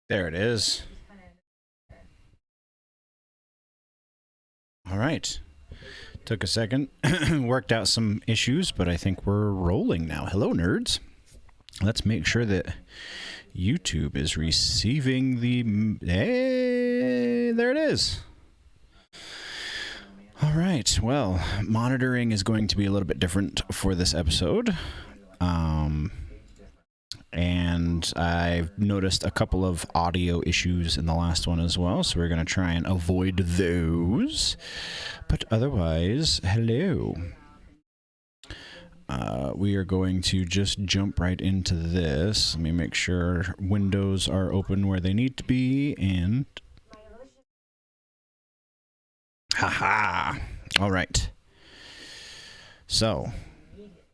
There it is. All right. Took a second. Worked out some issues, but I think we're rolling now. Hello, nerds. Let's make sure that YouTube is receiving the... Hey, there it is. All right. Well, monitoring is going to be a little bit different for this episode. And I've noticed a couple of audio issues in the last one as well, so we're going to try and avoid those. But otherwise, hello. We are going to just jump right into this. Let me make sure windows are open where they need to be, and... Haha! All right. So...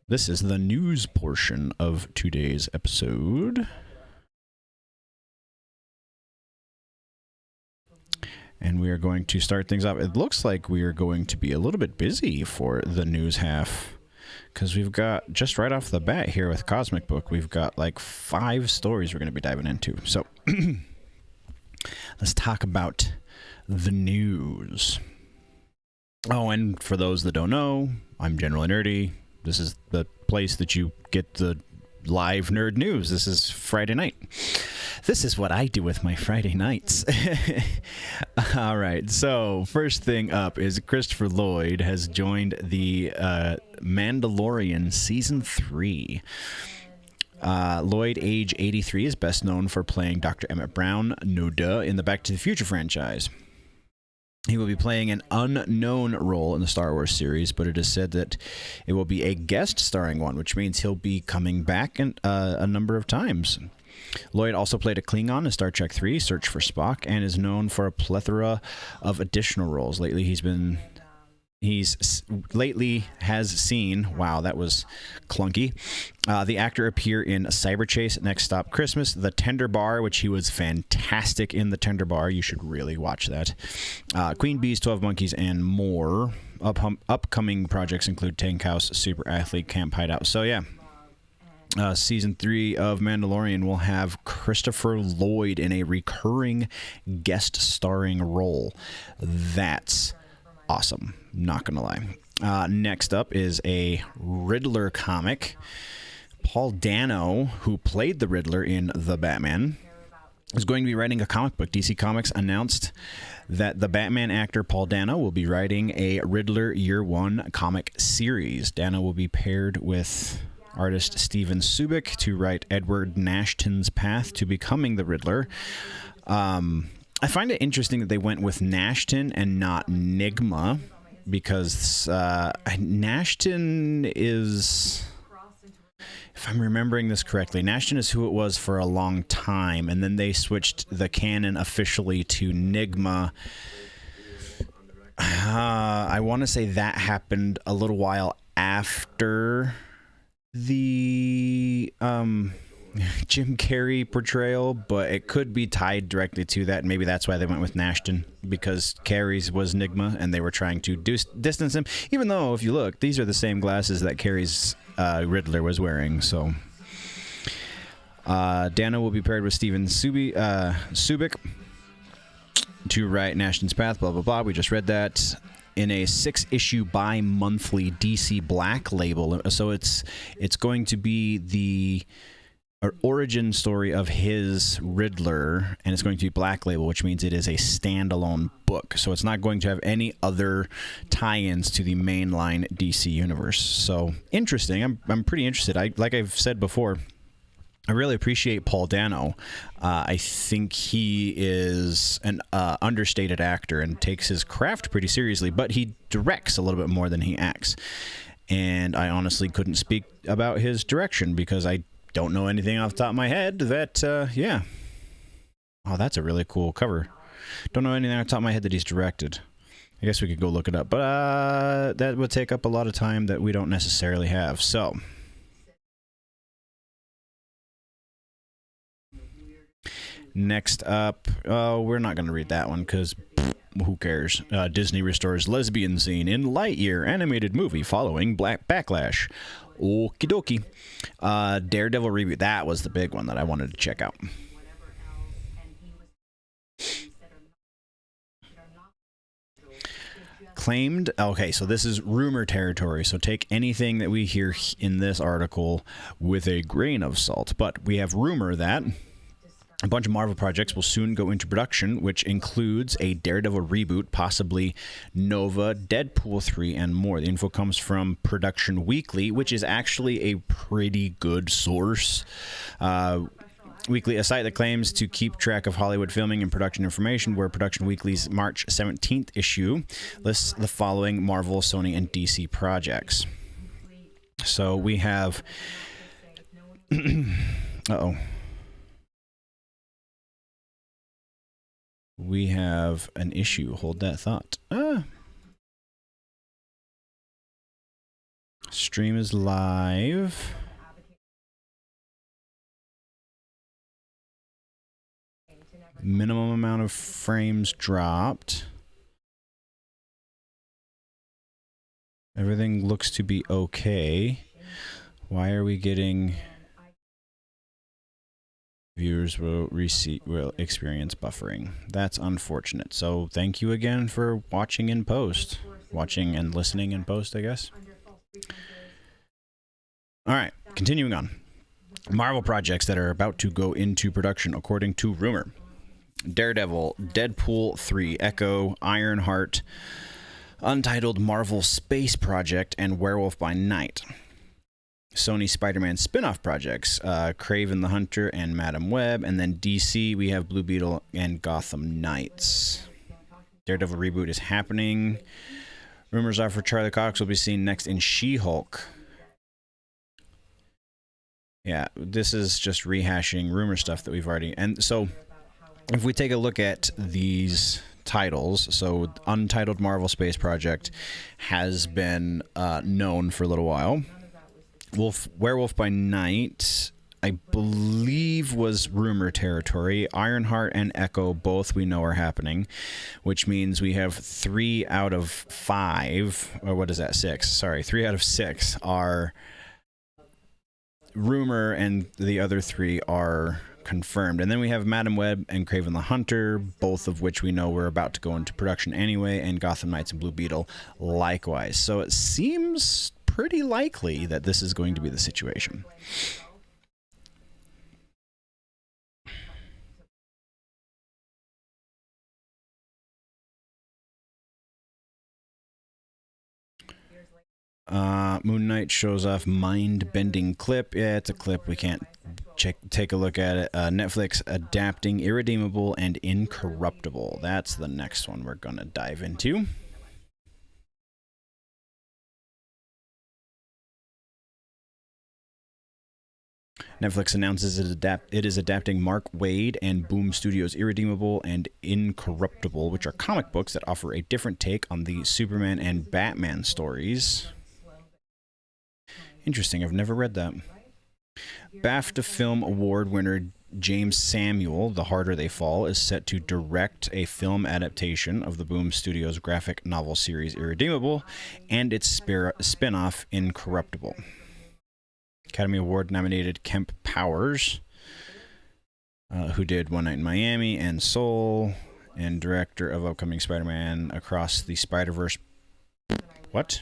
this is the news portion of today's episode. And we are going to start things off. It looks like we are going to be a little bit busy for the news half, because we've got, just right off the bat here with Cosmic Book, we've got like 5 stories we're going to be diving into. So let's talk about the news. Oh, and for those that don't know, I'm Generally Nerdy. This is the place that you get the live nerd news. This is Friday night. This is what I do with my Friday nights. All right, so first thing up is Christopher Lloyd has joined the Mandalorian Season 3. Lloyd, age 83, is best known for playing Dr. Emmett Brown, no duh, in the Back to the Future franchise. He will be playing an unknown role in the Star Wars series, but it is said that it will be a guest starring one, which means he'll be coming back a number of times. Lloyd also played a Klingon in Star Trek III, Search for Spock, and is known for a plethora of additional roles. Lately, has seen, wow, that was clunky. The actor appeared in Cyber Chase, Next Stop Christmas, The Tender Bar, which he was fantastic in The Tender Bar. You should really watch that. Queen Bees, 12 Monkeys, and more. Upcoming projects include Tank House, Super Athlete, Camp Hideout. So yeah, Season 3 of Mandalorian will have Christopher Lloyd in a recurring guest starring role. That's awesome, not gonna lie. Next up is a Riddler comic. Paul Dano, who played the Riddler in The Batman, is going to be writing a comic book. DC Comics announced that the Batman actor Paul Dano will be writing a Riddler Year One comic series. Dano will be paired with artist Steven Subic to write Edward Nashton's path to becoming the Riddler. I find it interesting that they went with Nashton and not Nigma, because Nashton is, if I'm remembering this correctly, Nashton is who it was for a long time, and then they switched the canon officially to Nigma. I want to say that happened a little while after the Jim Carrey portrayal, but it could be tied directly to that. Maybe that's why they went with Nashton, because Carrey's was Nigma and they were trying to distance him, even though if you look, these are the same glasses that Carrey's Riddler was wearing. So Dano will be paired with Steven Subic to write Nashton's path, blah blah blah. We just read that in a 6-issue bi-monthly DC Black label. So it's going to be the origin story of his Riddler, and it's going to be Black Label, which means it is a standalone book. So it's not going to have any other tie-ins to the mainline DC universe. So interesting. I'm pretty interested. Like I've said before, I really appreciate Paul Dano. I think he is an understated actor and takes his craft pretty seriously, but he directs a little bit more than he acts. And I honestly couldn't speak about his direction because I don't know anything off the top of my head that, yeah. Oh, that's a really cool cover. Don't know anything off the top of my head that he's directed. I guess we could go look it up, but that would take up a lot of time that we don't necessarily have. So next up, we're not going to read that one because who cares? Disney restores lesbian scene in Lightyear animated movie following Black Backlash. Okie dokie. Daredevil Reboot. That was the big one that I wanted to check out. claimed, okay, so this is rumor territory, so take anything that we hear in this article with a grain of salt. But we have rumor that a bunch of Marvel projects will soon go into production, which includes a Daredevil reboot, possibly Nova, Deadpool 3, and more. The info comes from Production Weekly, which is actually a pretty good source. Weekly, a site that claims to keep track of Hollywood filming and production information, where Production Weekly's March 17th issue lists the following Marvel, Sony, and DC projects. So we have... uh-oh. We have an issue. Hold that thought. Stream is live. Minimum amount of frames dropped. Everything looks to be okay. Why are we getting... Viewers will experience buffering. That's unfortunate. So thank you again for watching in post. Watching and listening in post, I guess. All right, continuing on. Marvel projects that are about to go into production, according to rumor. Daredevil, Deadpool 3, Echo, Ironheart, Untitled Marvel Space Project, and Werewolf by Night. Sony Spider-Man spin-off projects, Kraven the Hunter and Madam Web, and then DC, we have Blue Beetle and Gotham Knights. Daredevil reboot is happening. Rumors are for Charlie Cox will be seen next in She-Hulk. Yeah, this is just rehashing rumor stuff that we've already... And so, if we take a look at these titles, so Untitled Marvel Space Project has been known for a little while. Werewolf by Night, I believe, was rumor territory. Ironheart and Echo, both we know are happening, which means we have 3 out of 5, or what is that, 6? Sorry, 3 out of 6 are rumor, and the other 3 are confirmed. And then we have Madam Web and Kraven the Hunter, both of which we know we're about to go into production anyway, and Gotham Knights and Blue Beetle likewise. So it seems pretty likely that this is going to be the situation. Moon Knight shows off mind-bending clip. Yeah, it's a clip. We can't take a look at it. Netflix adapting Irredeemable and Incorruptible. That's the next one we're going to dive into. Netflix announces it is adapting Mark Waid and Boom Studios' Irredeemable and Incorruptible, which are comic books that offer a different take on the Superman and Batman stories. Interesting, I've never read that. BAFTA Film Award winner James Samuel, The Harder They Fall, is set to direct a film adaptation of the Boom Studios graphic novel series Irredeemable and its spin-off Incorruptible. Academy Award nominated Kemp Powers, who did One Night in Miami and Soul, and director of upcoming Spider-Man Across the Spider-Verse. What?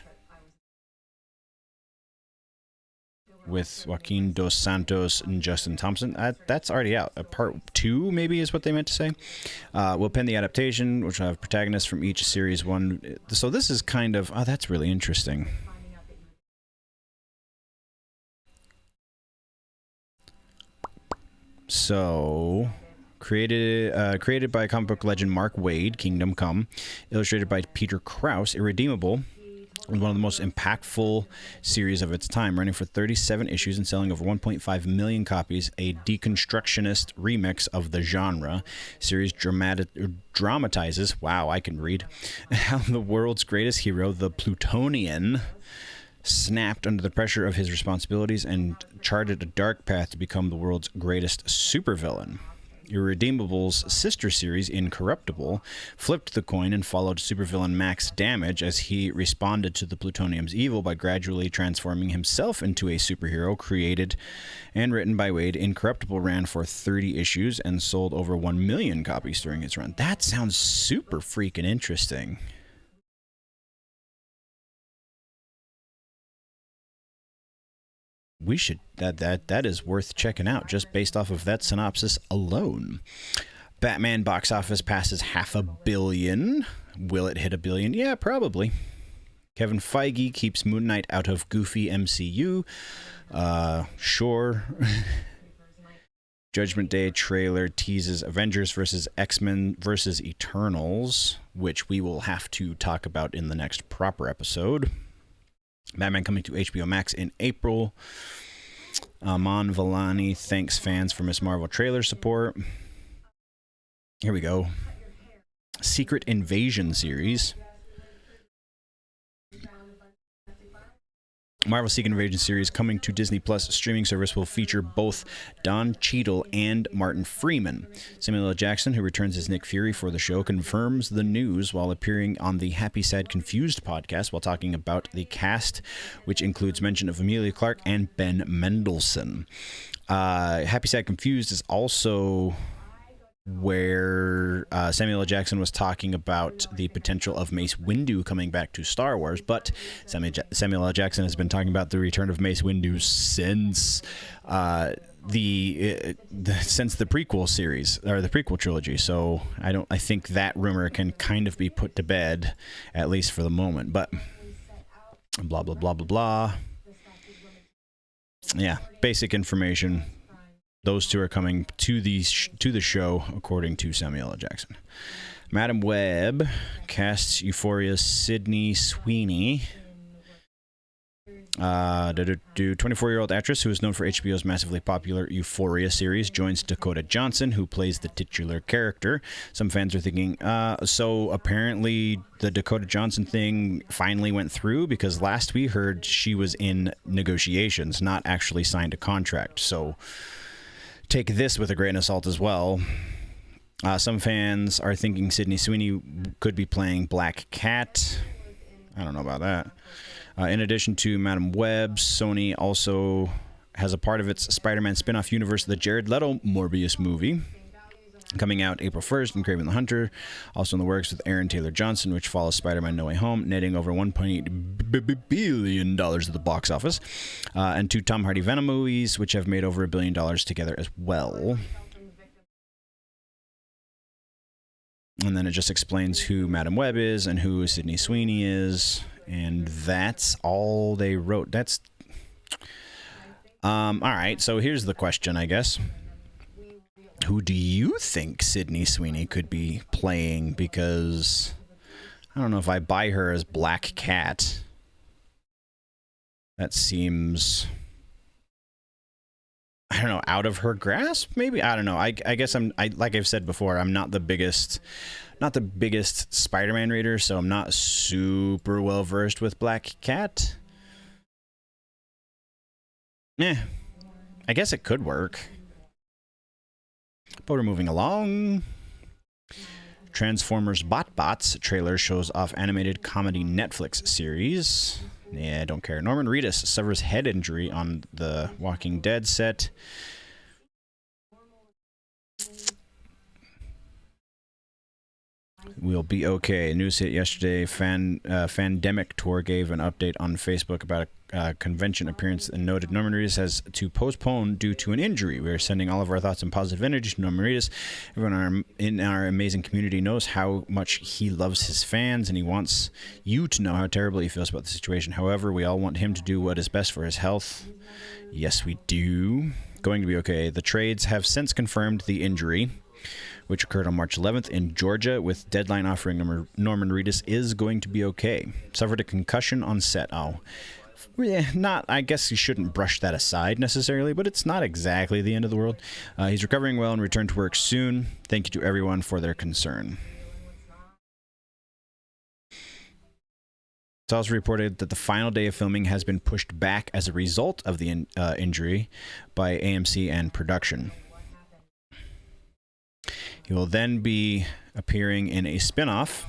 With Joaquin Dos Santos and Justin Thompson. That's already out. Part 2, maybe, is what they meant to say. Will pen the adaptation, which will have protagonists from each series. So this is kind of... Oh, that's really interesting. So, created by comic book legend Mark Waid, Kingdom Come, illustrated by Peter Krause, Irredeemable, one of the most impactful series of its time, running for 37 issues and selling over 1.5 million copies, a deconstructionist remix of the genre. Series dramatizes, wow, I can read, how the world's greatest hero, the Plutonian, snapped under the pressure of his responsibilities and charted a dark path to become the world's greatest supervillain. Irredeemable's sister series, Incorruptible, flipped the coin and followed supervillain Max Damage as he responded to the Plutonium's evil by gradually transforming himself into a superhero. Created and written by Waid, Incorruptible ran for 30 issues and sold over 1 million copies during its run. That sounds super freaking interesting. we should that is worth checking out just based off of that synopsis alone. Batman box office passes $500 million. Will it hit $1 billion? Yeah, probably. Kevin Feige keeps Moon Knight out of goofy MCU. Sure. Judgment Day trailer teases Avengers vs. X-Men vs. Eternals, which we will have to talk about in the next proper episode. Batman coming to HBO Max in April. Aman Vellani thanks fans for Ms. Marvel trailer support. Here we go. Secret Invasion series. Marvel Secret Invasion series coming to Disney Plus streaming service will feature both Don Cheadle and Martin Freeman. Samuel L. Jackson, who returns as Nick Fury for the show, confirms the news while appearing on the Happy Sad Confused podcast while talking about the cast, which includes mention of Emilia Clarke and Ben Mendelsohn. Happy Sad Confused is also where Samuel L. Jackson was talking about the potential of Mace Windu coming back to Star Wars, but Samuel L. Jackson has been talking about the return of Mace Windu since the prequel series or the prequel trilogy. So I think that rumor can kind of be put to bed, at least for the moment. But blah blah blah blah blah. Yeah, basic information. Those two are coming to the show, according to Samuel L. Jackson. Madam Web casts Euphoria's Sydney Sweeney. 24-year-old actress who is known for HBO's massively popular Euphoria series joins Dakota Johnson, who plays the titular character. Some fans are thinking, so apparently the Dakota Johnson thing finally went through, because last we heard she was in negotiations, not actually signed a contract. So take this with a grain of salt as well. Some fans are thinking Sydney Sweeney could be playing Black Cat. I don't know about that. In addition to Madam Web, Sony also has a part of its Spider-Man spin-off universe, the Jared Leto Morbius movie, coming out April 1st, and Kraven the Hunter, also in the works with Aaron Taylor Johnson, which follows Spider-Man No Way Home, netting over $1.8 billion at the box office, and 2 Tom Hardy Venom movies, which have made over $1 billion together as well. And then it just explains who Madam Web is and who Sydney Sweeney is, and that's all they wrote. That's all right. So here's the question, I guess. Who do you think Sydney Sweeney could be playing? Because I don't know if I buy her as Black Cat. That seems, I don't know, out of her grasp, maybe? I don't know. I guess like I've said before, I'm not the biggest Spider-Man reader, so I'm not super well versed with Black Cat. I guess it could work. But we're moving along. Transformers BotBots trailer shows off animated comedy Netflix series. Yeah, I don't care. Norman Reedus suffers head injury on the Walking Dead set. We'll be okay. News hit yesterday. Fandemic Tour gave an update on Facebook about a convention appearance and noted Norman Reedus has to postpone due to an injury. We are sending all of our thoughts and positive energy to Norman Reedus. Everyone in our amazing community knows how much he loves his fans, and he wants you to know how terribly he feels about the situation. However, we all want him to do what is best for his health. Yes, we do. Going to be okay. The trades have since confirmed the injury, which occurred on March 11th in Georgia, with Deadline offering Norman Reedus is going to be okay. Suffered a concussion on set. Oh, not. I guess you shouldn't brush that aside necessarily, but it's not exactly the end of the world. He's recovering well and return to work soon. Thank you to everyone for their concern. It's also reported that the final day of filming has been pushed back as a result of the injury by AMC and production. He will then be appearing in a spin-off,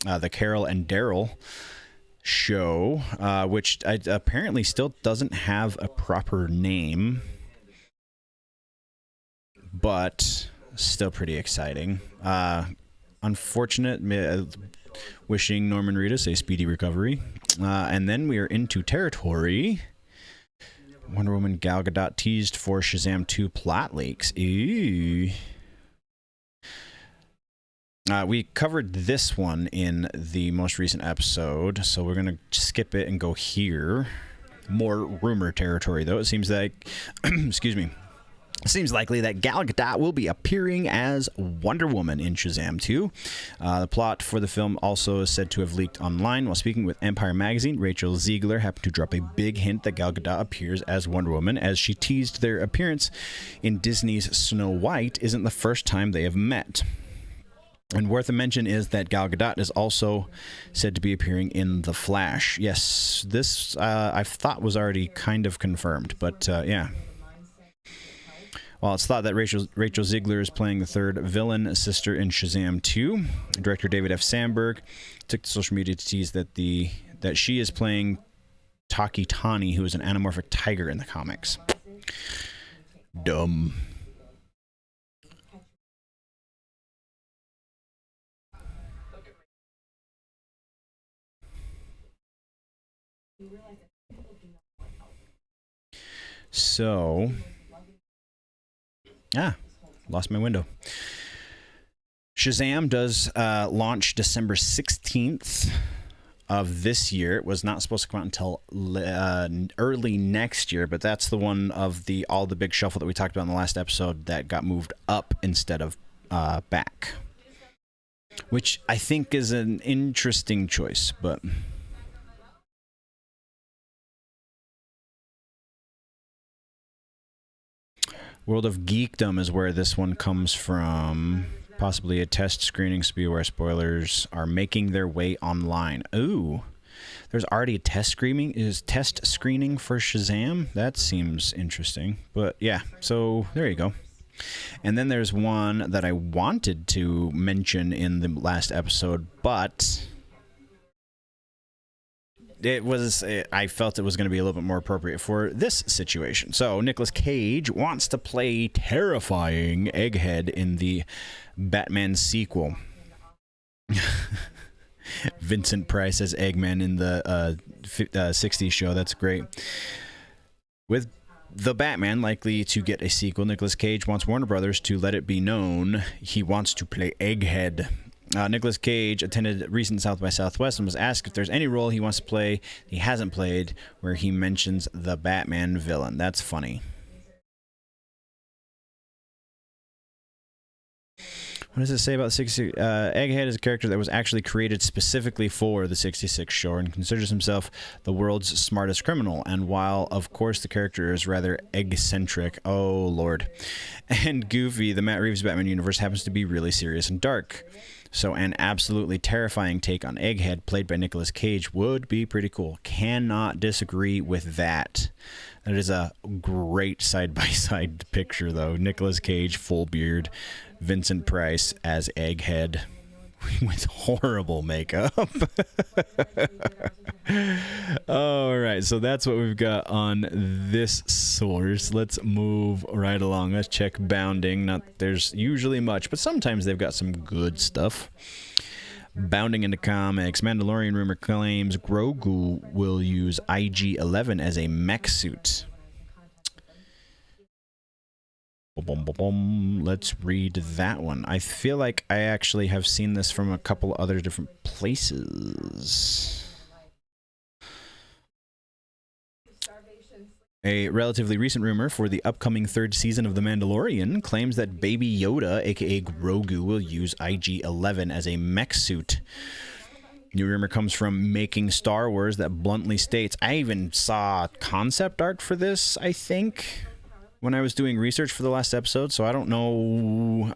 the Carol and Daryl show, which apparently still doesn't have a proper name, but still pretty exciting. Unfortunate, wishing Norman Reedus a speedy recovery. And then we are into territory Wonder Woman Gal Gadot teased for Shazam 2 plot leaks. Ew. We covered this one in the most recent episode, so we're going to skip it and go here. More rumor territory, though. It seems like, excuse me, it seems likely that Gal Gadot will be appearing as Wonder Woman in Shazam 2. The plot for the film also is said to have leaked online. While speaking with Empire Magazine, Rachel Ziegler happened to drop a big hint that Gal Gadot appears as Wonder Woman, as she teased their appearance in Disney's Snow White isn't the first time they have met. And worth a mention is that Gal Gadot is also said to be appearing in The Flash. Yes, this I thought was already kind of confirmed, but yeah. Well, it's thought that Rachel Ziegler is playing the third villain sister in Shazam 2. Director David F. Sandberg took to social media to tease that she is playing Taki Tani, who is an anamorphic tiger in the comics. Dumb. So, lost my window. Shazam does launch December 16th of this year. It was not supposed to come out until early next year, but that's the one of all the big shuffle that we talked about in the last episode that got moved up instead of back, which I think is an interesting choice, but... World of Geekdom is where this one comes from. Possibly a test screening, so be aware spoilers are making their way online. Ooh, there's already a test screening for Shazam? That seems interesting. But yeah, so there you go. And then there's one that I wanted to mention in the last episode, but... I felt it was going to be a little bit more appropriate for this situation. So Nicolas Cage wants to play terrifying Egghead in the Batman sequel. Vincent Price as Eggman in the 60s show. That's great. With The Batman likely to get a sequel, Nicolas Cage wants Warner Brothers to let it be known he wants to play Egghead. Nicolas Cage attended recent South by Southwest and was asked if there's any role he wants to play he hasn't played, where he mentions the Batman villain. That's funny. What does it say about 66? Egghead is a character that was actually created specifically for the 66 show and considers himself the world's smartest criminal. And while, of course, the character is rather eccentric, oh lord, and goofy, the Matt Reeves Batman universe happens to be really serious and dark. So an absolutely terrifying take on Egghead, played by Nicolas Cage, would be pretty cool. Cannot disagree with that. That is a great side-by-side picture, though. Nicolas Cage, full beard. Vincent Price as Egghead with horrible makeup. All right, so that's what we've got on this source. Let's move right along. Let's check Bounding. Not that there's usually much, but sometimes they've got some good stuff. Bounding into comics. Mandalorian rumor claims Grogu will use IG-11 as a mech suit. Let's read that one. I feel like I actually have seen this from a couple other different places. A relatively recent rumor for the upcoming third season of The Mandalorian claims that Baby Yoda, aka Grogu, will use IG-11 as a mech suit. New rumor comes from Making Star Wars that bluntly states, I even saw concept art for this, I think, when I was doing research for the last episode, so I don't know.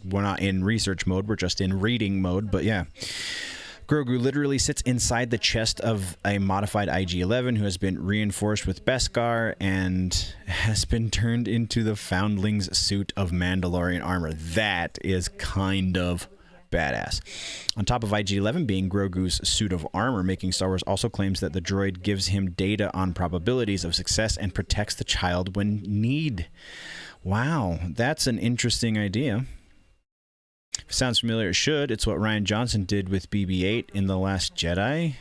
We're not in research mode, we're just in reading mode, but yeah. Grogu literally sits inside the chest of a modified IG-11 who has been reinforced with Beskar and has been turned into the Foundling's suit of Mandalorian armor. That is kind of badass. On top of IG-11 being Grogu's suit of armor, Making Star Wars also claims that the droid gives him data on probabilities of success and protects the child when need. Wow, that's an interesting idea. If it sounds familiar, it should. It's what Rian Johnson did with BB-8 in The Last Jedi.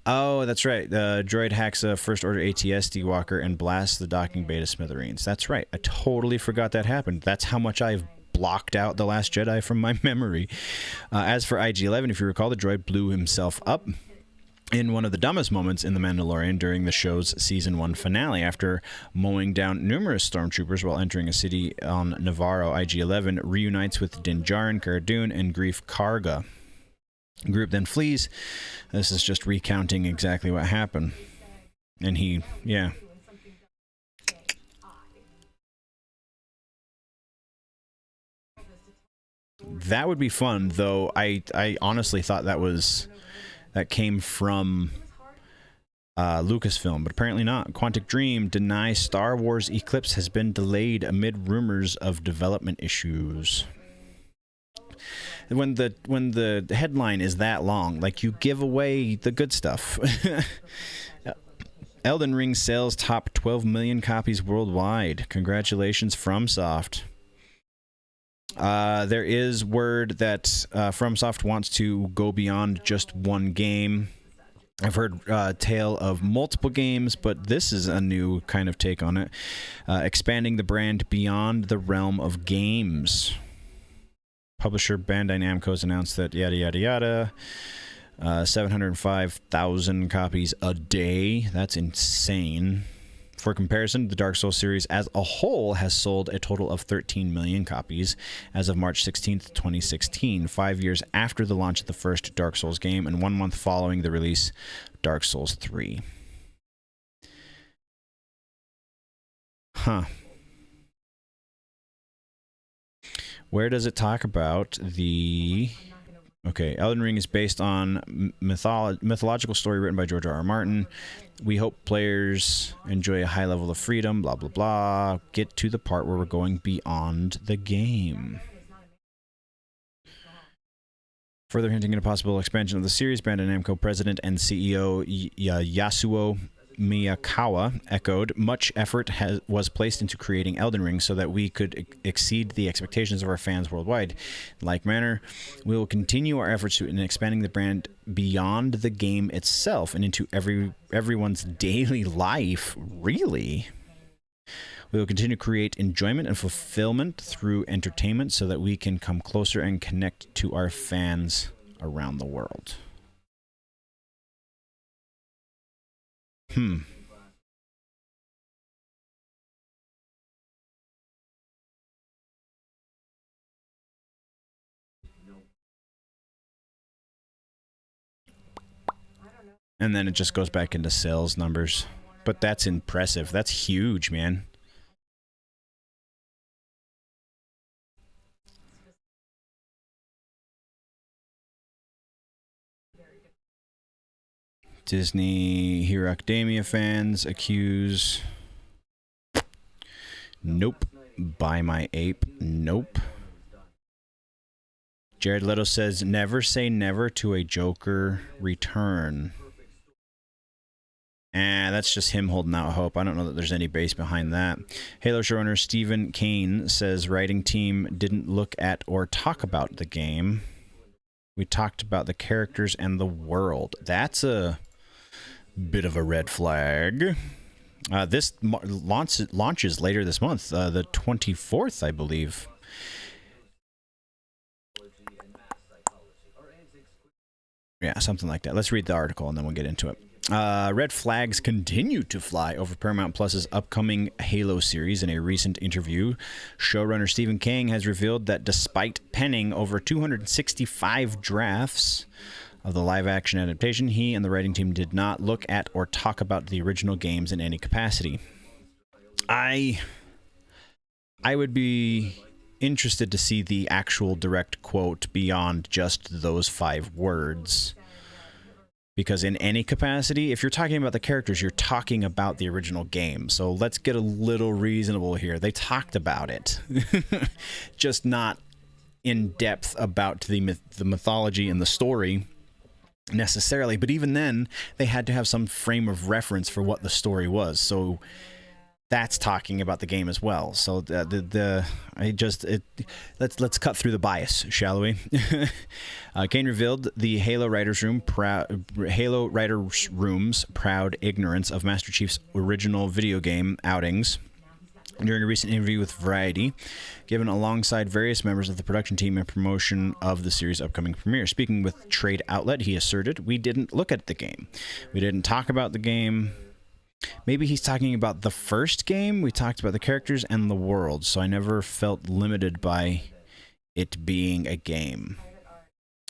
Oh, that's right. The droid hacks a First Order ATSD walker and blasts the docking bay to smithereens. That's right. I totally forgot that happened. That's how much I've blocked out The Last Jedi from my memory. As for IG-11, if you recall, the droid blew himself up in one of the dumbest moments in The Mandalorian during the show's Season 1 finale. After mowing down numerous stormtroopers while entering a city on Navarro, IG-11 reunites with Din Djarin, Cara Dune, and Greef Karga. The group then flees. This is just recounting exactly what happened. And yeah. That would be fun, though. I honestly thought that came from Lucasfilm, but apparently not. Quantic Dream denies Star Wars Eclipse has been delayed amid rumors of development issues. When the headline is that long, like, you give away the good stuff. Elden Ring sales top 12 million copies worldwide. Congratulations, FromSoft. There is word that FromSoft wants to go beyond just one game. I've heard tale of multiple games, but this is a new kind of take on it. Expanding the brand beyond the realm of games. Publisher Bandai Namco has announced that yada yada yada. 705,000 copies a day. That's insane. For comparison, the Dark Souls series as a whole has sold a total of 13 million copies as of March 16th, 2016, 5 years after the launch of the first Dark Souls game and 1 month following the release of Dark Souls 3. Huh. Where does it talk about the... Okay, Elden Ring is based on mythological story written by George R.R. Martin. We hope players enjoy a high level of freedom, blah, blah, blah. Get to the part where we're going beyond the game. Further hinting at a possible expansion of the series, Bandai Namco President and CEO Yasuo Miyakawa echoed, much effort was placed into creating Elden Ring so that we could exceed the expectations of our fans worldwide. In like manner, we will continue our efforts in expanding the brand beyond the game itself and into everyone's daily life, really. We will continue to create enjoyment and fulfillment through entertainment so that we can come closer and connect to our fans around the world. And then it just goes back into sales numbers. But that's impressive. That's huge, man. Disney Hero Academia fans accuse... Nope. Buy my ape. Nope. Jared Leto says, never say never to a Joker return. That's just him holding out hope. I don't know that there's any base behind that. Halo showrunner Stephen Kane says writing team didn't look at or talk about the game. We talked about the characters and the world. That's a bit of a red flag. This launches later this month, the 24th, I believe. Yeah, something like that. Let's read the article and then we'll get into it. Red flags continue to fly over Paramount Plus's upcoming Halo series. In a recent interview, showrunner Stephen King has revealed that despite penning over 265 drafts of the live-action adaptation, he and the writing team did not look at or talk about the original games in any capacity. I would be interested to see the actual direct quote beyond just those 5 words. Because in any capacity, if you're talking about the characters, you're talking about the original game. So let's get a little reasonable here. They talked about it, just not in depth about the mythology and the story necessarily. But even then, they had to have some frame of reference for what the story was. So that's talking about the game as well. So let's cut through the bias, shall we? Kane revealed the Halo Writers Room's proud ignorance of Master Chief's original video game outings during a recent interview with Variety, given alongside various members of the production team in promotion of the series' upcoming premiere. Speaking with Trade Outlet, he asserted, "We didn't look at the game. We didn't talk about the game." Maybe he's talking about the first game. We talked about the characters and the world, so I never felt limited by it being a game.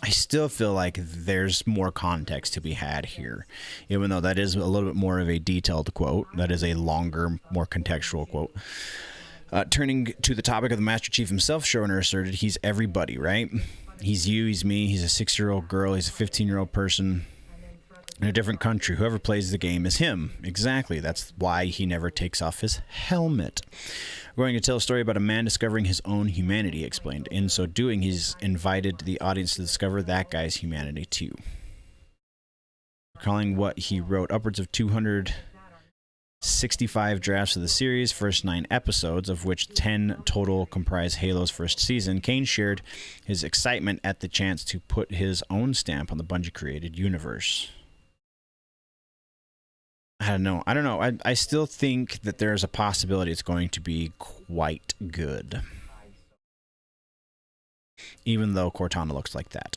I still feel like there's more context to be had here, even though that is a little bit more of a detailed quote. That is a longer, more contextual quote. Turning to the topic of the Master Chief himself, showrunner asserted he's everybody, right? He's you, he's me, he's a 6-year-old girl, he's a 15-year-old person in a different country. Whoever plays the game is him. Exactly. That's why he never takes off his helmet. We're going to tell a story about a man discovering his own humanity, he explained. In so doing, he's invited the audience to discover that guy's humanity too. Recalling what he wrote, upwards of 265 drafts of the series, first 9 episodes, of which 10 total comprise Halo's first season, Kane shared his excitement at the chance to put his own stamp on the Bungie-created universe. I don't know. I still think that there's a possibility it's going to be quite good. Even though Cortana looks like that.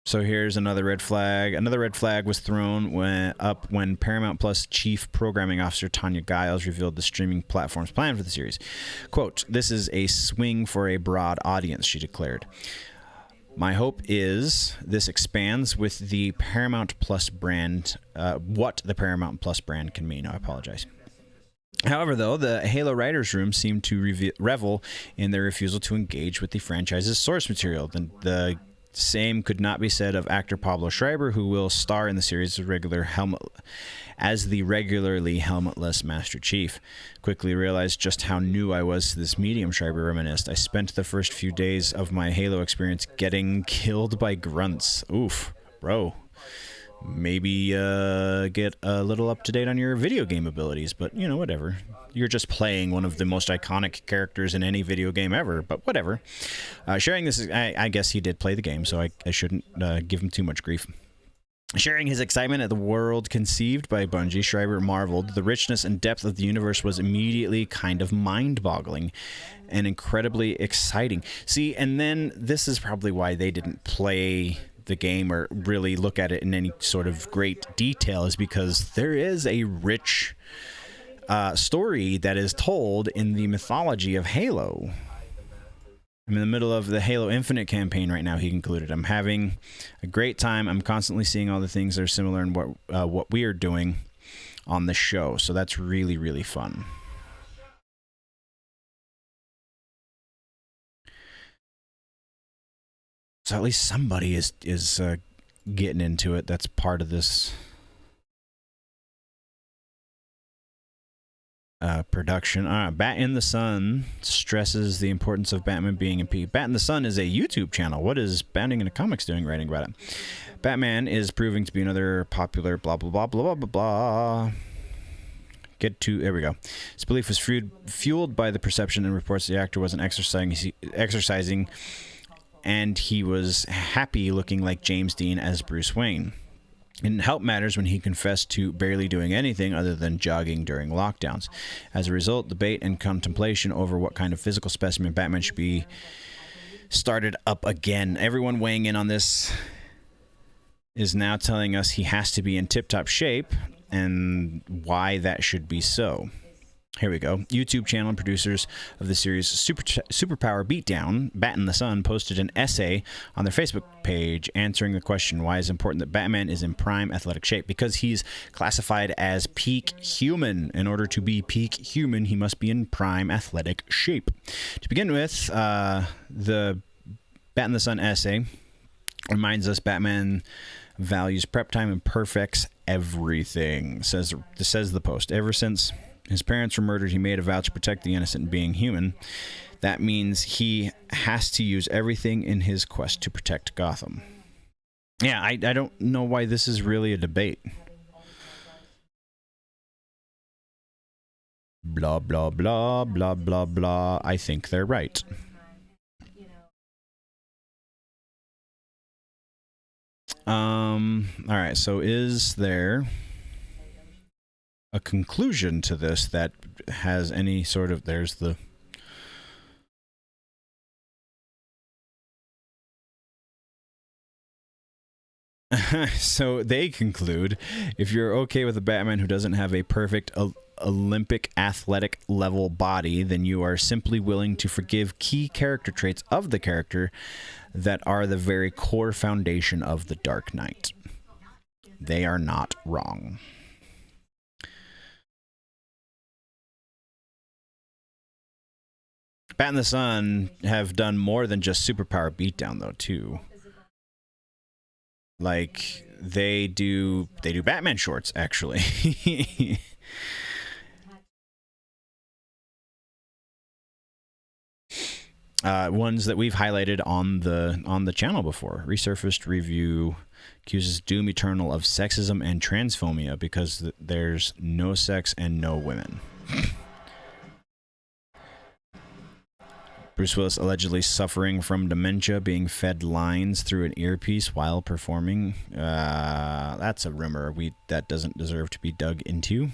So here's another red flag. Another red flag was thrown when Paramount Plus Chief Programming Officer Tanya Giles revealed the streaming platform's plan for the series. Quote, "This is a swing for a broad audience," she declared. "My hope is this expands with the Paramount Plus brand, what the Paramount Plus brand can mean." I apologize. However, though, the Halo Writers Room seemed to revel in their refusal to engage with the franchise's source material. The same could not be said of actor Pablo Schreiber, who will star in the series as the regularly helmetless Master Chief. "Quickly realized just how new I was to this medium," Schreiber reminisced. "I spent the first few days of my Halo experience getting killed by grunts." Oof, bro. Maybe get a little up to date on your video game abilities, but you know, whatever. You're just playing one of the most iconic characters in any video game ever, but whatever. Sharing this, I guess he did play the game, so I shouldn't give him too much grief. Sharing his excitement at the world conceived by Bungie, Schreiber marveled. "The richness and depth of the universe was immediately kind of mind-boggling and incredibly exciting." See, and then this is probably why they didn't play the game or really look at it in any sort of great detail, is because there is a rich story that is told in the mythology of Halo. I'm in the middle of the Halo Infinite campaign right now, he concluded. "I'm having a great time. I'm constantly seeing all the things that are similar in what we are doing on the show." So that's really, really fun. So at least somebody is getting into it. That's part of this production. Bat in the Sun stresses the importance of Batman being in peace. Bat in the Sun is a YouTube channel. What is Batting in the Comics doing writing about it? "Batman is proving to be another popular blah, blah, blah, blah, blah, blah. There we go. His belief was fueled by the perception and reports the actor wasn't exercising, and he was happy looking like James Dean as Bruce Wayne. It didn't help matters when he confessed to barely doing anything other than jogging during lockdowns. As a result, debate and contemplation over what kind of physical specimen Batman should be started up again. Everyone weighing in on this is now telling us he has to be in tip-top shape and why that should be so. Here we go. YouTube channel and producers of the series Superpower Beatdown, Bat in the Sun, posted an essay on their Facebook page answering the question, why is it important that Batman is in prime athletic shape? Because he's classified as peak human. In order to be peak human, he must be in prime athletic shape. To begin with, the Bat in the Sun essay reminds us Batman values prep time and perfects everything, says the post. Ever since his parents were murdered, he made a vow to protect the innocent being human. That means he has to use everything in his quest to protect Gotham. Yeah, I don't know why this is really a debate. Blah, blah, blah, blah, blah, blah. I think they're right. All right, so is there a conclusion to this that has any sort of... There's the... So they conclude, if you're okay with a Batman who doesn't have a perfect Olympic athletic level body, then you are simply willing to forgive key character traits of the character that are the very core foundation of the Dark Knight. They are not wrong. Bat and the Sun have done more than just superpower beatdown, though, too. Like, they do Batman shorts, actually. Ones that we've highlighted on the channel before. Resurfaced review accuses Doom Eternal of sexism and transphobia because there's no sex and no women. Bruce Willis allegedly suffering from dementia, being fed lines through an earpiece while performing. That's a rumor that doesn't deserve to be dug into.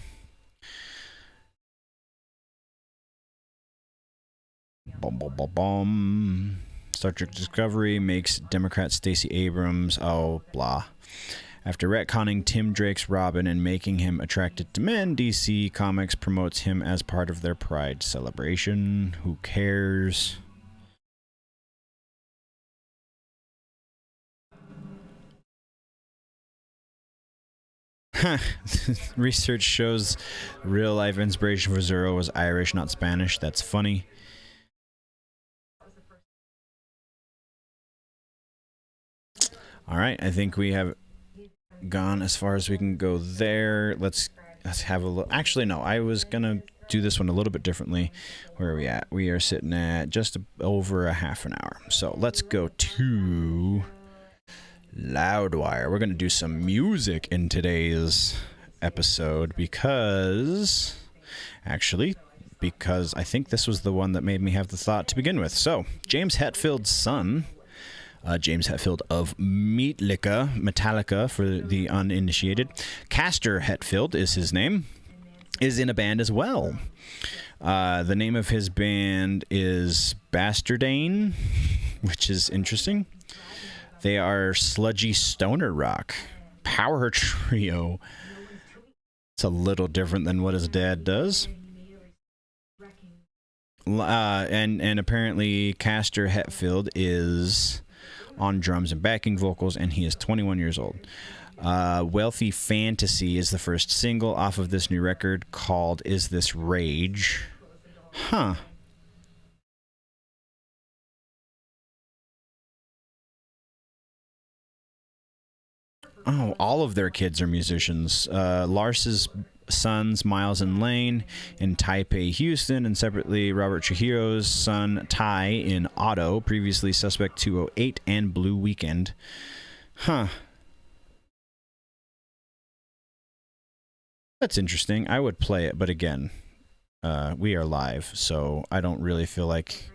Bum, bum, bum, bum. Star Trek Discovery makes Democrat Stacey Abrams, blah. After retconning Tim Drake's Robin and making him attracted to men, DC Comics promotes him as part of their Pride celebration. Who cares? Research shows real-life inspiration for Zorro was Irish, not Spanish. That's funny. All right, I think we have gone as far as we can go there. Let's have a look. Actually, no, I was gonna do this one a little bit differently. Where are we at? We are sitting at just over a half an hour. So let's go to Loudwire. We're gonna do some music in today's episode because I think this was the one that made me have the thought to begin with. So James Hetfield's son, James Hetfield of Metallica for the uninitiated. Castor Hetfield is his name, is in a band as well. The name of his band is Bastardane, which is interesting. They are sludgy stoner rock power trio. It's a little different than what his dad does. And apparently Castor Hetfield is on drums and backing vocals, and he is 21 years old. Wealthy Fantasy is the first single off of this new record called Is This Rage? Huh. Oh, all of their kids are musicians. Lars's sons, Miles and Lane, in Taipei, Houston, and separately Robert Chihiro's son, Ty, in Otto, previously Suspect 208 and Blue Weekend. Huh. That's interesting. I would play it, but again, we are live, so I don't really feel like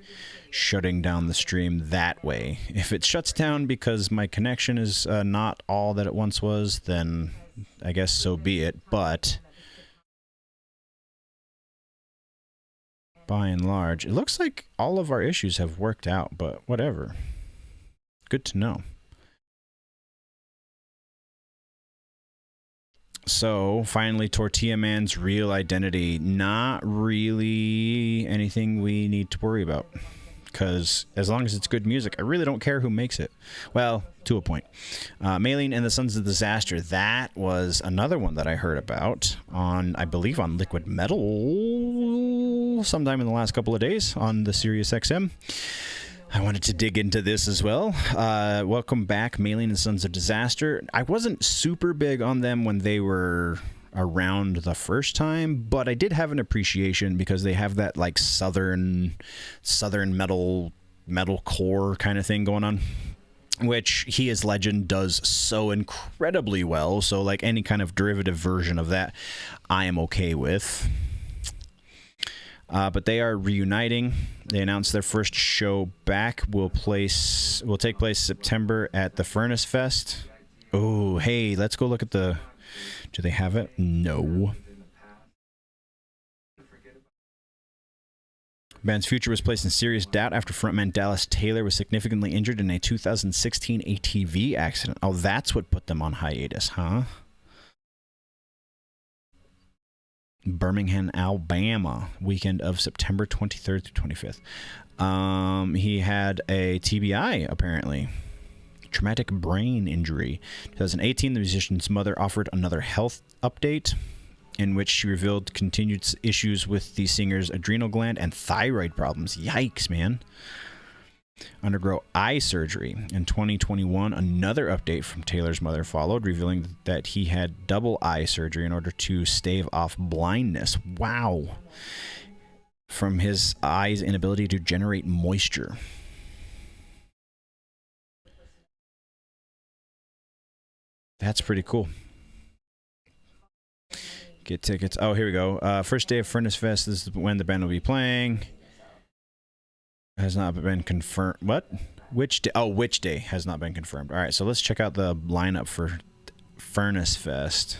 shutting down the stream that way. If it shuts down because my connection is not all that it once was, then I guess so be it, but by and large, it looks like all of our issues have worked out, but whatever. Good to know. So, finally, Tortilla Man's real identity. Not really anything we need to worry about. Because as long as it's good music, I really don't care who makes it. Well, to a point. Maylene and the Sons of Disaster. That was another one that I heard about on, I believe, on Liquid Metal sometime in the last couple of days on the Sirius XM. I wanted to dig into this as well. Welcome back, Maylene and Sons of Disaster. I wasn't super big on them when they were around the first time, but I did have an appreciation because they have that like southern metal core kind of thing going on, which He Is Legend does so incredibly well. So like any kind of derivative version of that, I am okay with. But they are reuniting. They announced their first show back will take place September at the Furnace Fest. Oh, hey, let's go look at the... Do they have it? No. Band's future was placed in serious doubt after frontman Dallas Taylor was significantly injured in a 2016 ATV accident. Oh, that's what put them on hiatus, huh? Birmingham, Alabama, weekend of September 23rd through 25th. He had a TBI, apparently. Traumatic brain injury. 2018, the musician's mother offered another health update in which she revealed continued issues with the singer's adrenal gland and thyroid problems. Yikes, man. Undergo eye surgery. In 2021, another update from Taylor's mother followed, revealing that he had double eye surgery in order to stave off blindness. Wow. From his eye's inability to generate moisture. That's pretty cool. Get tickets. Oh, here we go. First day of Furnace Fest. This is when the band will be playing. Has not been confirmed. What? Which day? Oh, which day has not been confirmed. All right, so let's check out the lineup for Furnace Fest.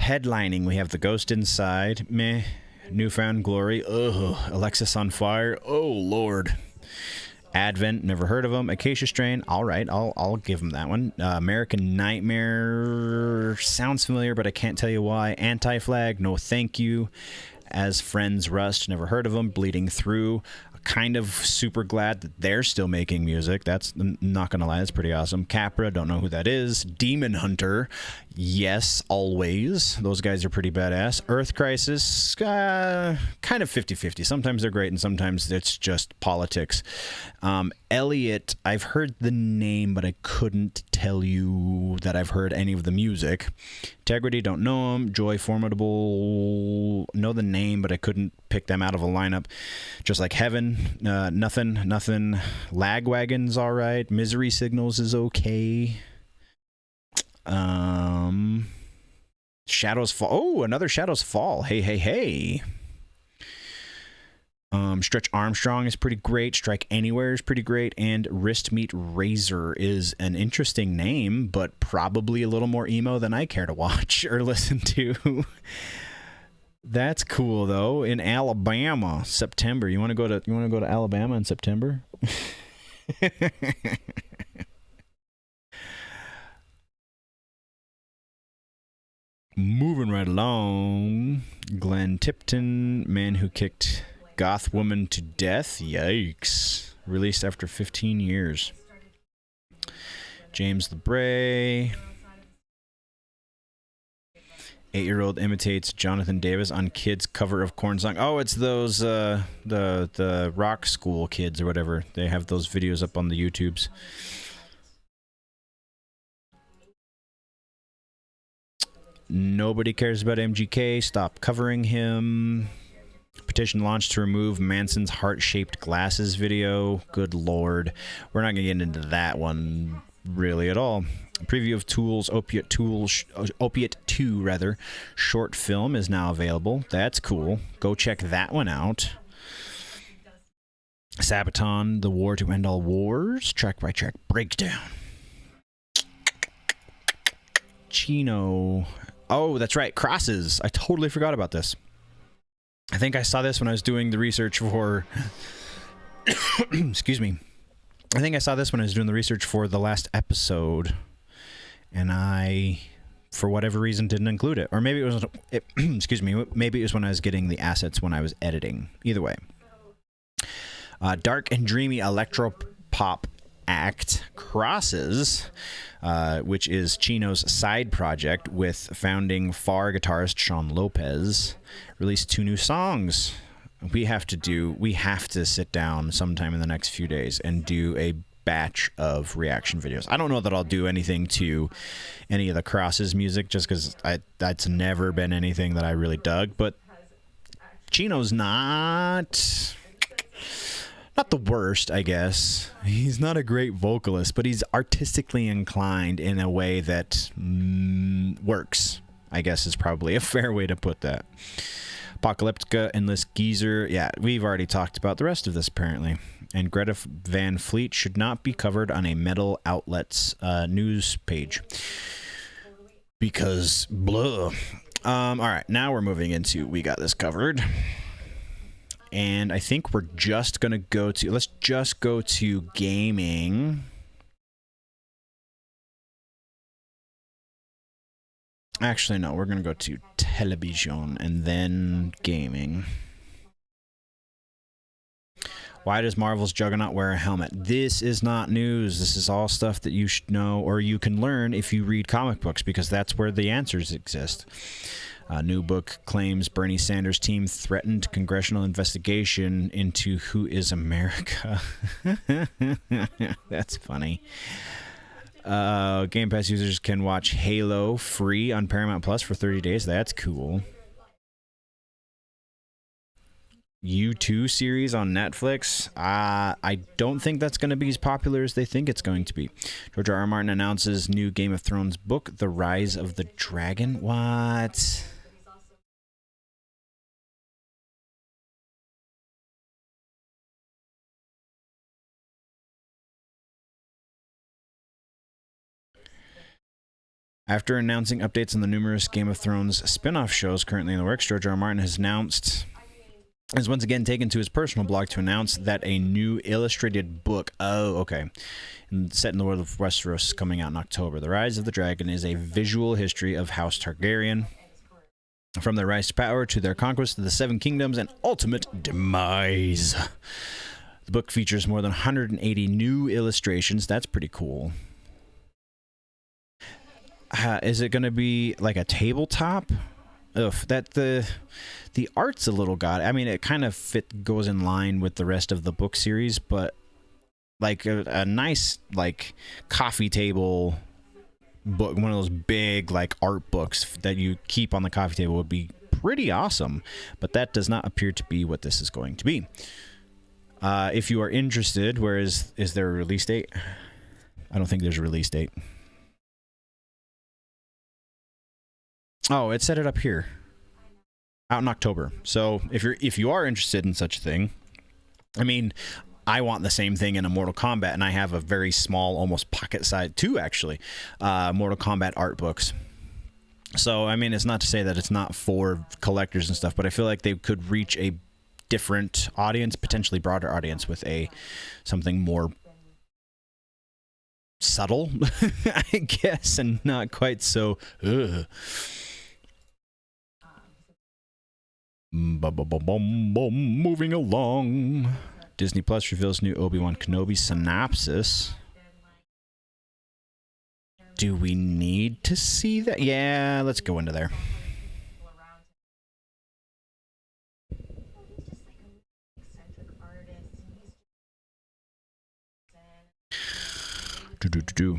Headlining, we have The Ghost Inside. Meh. Newfound Glory. Ugh. Alexis on Fire. Oh, Lord. Advent, never heard of them. Acacia Strain, all right, I'll give them that one. American Nightmare sounds familiar, but I can't tell you why. Anti-Flag, no thank you. As Friends Rust, never heard of them. Bleeding Through, kind of super glad that they're still making music. That's not gonna lie, that's pretty awesome. Capra, don't know who that is. Demon Hunter, yes, always. Those guys are pretty badass. Earth Crisis, kind of 50-50. Sometimes they're great and sometimes it's just politics. Elliot, I've heard the name, but I couldn't tell you that I've heard any of the music. Integrity, don't know them. Joy Formidable, know the name, but I couldn't pick them out of a lineup. Just like Heaven, nothing. Lagwagon's all right. Misery Signals is okay. Shadows Fall. Oh, another Shadows Fall. Hey. Stretch Armstrong is pretty great. Strike Anywhere is pretty great. And Wrist Meet Razor is an interesting name, but probably a little more emo than I care to watch or listen to. That's cool though. In Alabama, September. You want to go to Alabama in September? Moving right along. Glenn Tipton, Man Who Kicked Goth Woman to Death. Yikes. Released after 15 years. James LeBray. 8-year-old imitates Jonathan Davis on kids' cover of Korn song. Oh, it's those the rock school kids or whatever. They have those videos up on the YouTubes. Nobody cares about MGK. Stop covering him. Petition launched to remove Manson's heart-shaped glasses video. Good Lord. We're not going to get into that one really at all. A preview of Tool's Opiate 2 rather short film is now available. That's cool. Go check that one out. Sabaton, The War to End All Wars, track by track breakdown. Chino. Oh, that's right, Crosses. I totally forgot about this. I think I saw this when I was doing the research for excuse me. I think I saw this when I was doing the research for the last episode, and I, for whatever reason, didn't include it. Or maybe it was, excuse me, maybe it was when I was getting the assets when I was editing. Either way. Dark and dreamy electro-pop act Crosses, which is Chino's side project with founding Far guitarist Sean Lopez, released 2 new songs. We have to sit down sometime in the next few days and do a batch of reaction videos. I don't know that I'll do anything to any of the Cross's music, just because that's never been anything that I really dug. But Chino's not the worst, I guess. He's not a great vocalist, but he's artistically inclined in a way that works, I guess, is probably a fair way to put that. Apocalyptica, Endless Geezer. Yeah, we've already talked about the rest of this, apparently. And Greta Van Fleet should not be covered on a metal outlet's news page. Because, blah. All right, now we're moving into We Got This Covered. And I think we're just going to go to... Let's just go to gaming. Actually, no, we're going to go to television and then gaming. Why does Marvel's Juggernaut wear a helmet? This is not news. This is all stuff that you should know or you can learn if you read comic books, because that's where the answers exist. A new book claims Bernie Sanders' team threatened congressional investigation into Who is America. That's funny. Game Pass users can watch Halo free on Paramount Plus for 30 days. That's cool. U2 series on Netflix. I don't think that's going to be as popular as they think it's going to be. George R. R. Martin announces new Game of Thrones book, The Rise of the Dragon. What? After announcing updates on the numerous Game of Thrones spin-off shows currently in the works, George R. R. Martin has once again taken to his personal blog to announce that a new illustrated book, set in the world of Westeros, is coming out in October. The Rise of the Dragon is a visual history of House Targaryen, from their rise to power to their conquest of the Seven Kingdoms and ultimate demise. The book features more than 180 new illustrations. That's pretty cool. Is it going to be like a tabletop? Ugh, the art's a little god. I mean, it kind of goes in line with the rest of the book series, but like a nice like coffee table book, one of those big like art books that you keep on the coffee table would be pretty awesome. But that does not appear to be what this is going to be. If you are interested, is there a release date? I don't think there's a release date. Oh, it set it up here. Out in October. So if you are interested in such a thing, I mean, I want the same thing in a Mortal Kombat, and I have a very small, almost pocket size, two actually, Mortal Kombat art books. So I mean, it's not to say that it's not for collectors and stuff, but I feel like they could reach a different audience, potentially broader audience, with something more subtle, I guess, and not quite so. Moving along. Disney Plus reveals new Obi-Wan Kenobi synopsis. Do we need to see that? Yeah, let's go into there.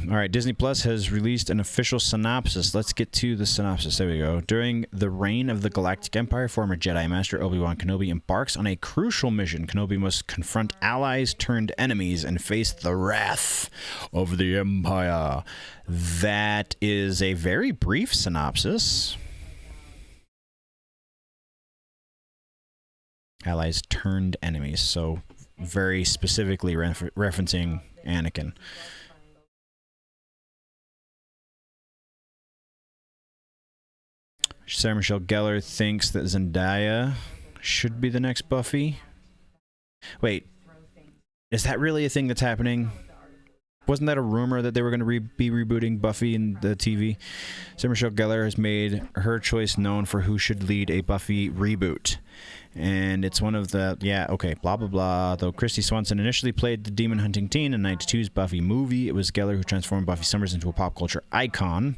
All right, Disney Plus has released an official synopsis. Let's get to the synopsis. There we go. During the reign of the Galactic Empire, former Jedi Master Obi-Wan Kenobi embarks on a crucial mission. Kenobi must confront allies turned enemies and face the wrath of the Empire. That is a very brief synopsis. Allies turned enemies, so very specifically referencing Anakin. Sarah Michelle Gellar thinks that Zendaya should be the next Buffy. Wait, is that really a thing that's happening? Wasn't that a rumor that they were going to be rebooting Buffy in the TV? Sarah Michelle Gellar has made her choice known for who should lead a Buffy reboot. And it's one of the, blah, blah, blah. Though Christy Swanson initially played the demon hunting teen in 92's Buffy movie, it was Gellar who transformed Buffy Summers into a pop culture icon.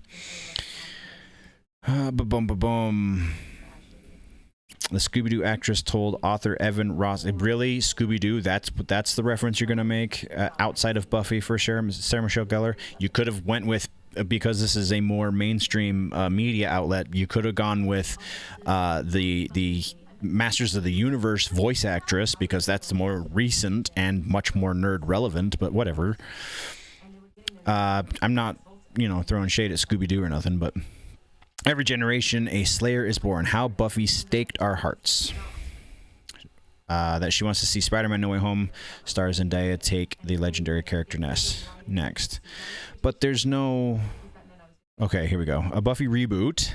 The Scooby-Doo actress told author Evan Ross, really, Scooby-Doo, that's the reference you're going to make outside of Buffy for Sarah Michelle Gellar? You could have went with, because this is a more mainstream media outlet, you could have gone with the Masters of the Universe voice actress, because that's the more recent and much more nerd relevant, but whatever. I'm not, throwing shade at Scooby-Doo or nothing, but every generation, a Slayer is born. How Buffy staked our hearts. That she wants to see Spider-Man No Way Home stars Zendaya take the legendary character next. But there's no... Okay, here we go. A Buffy reboot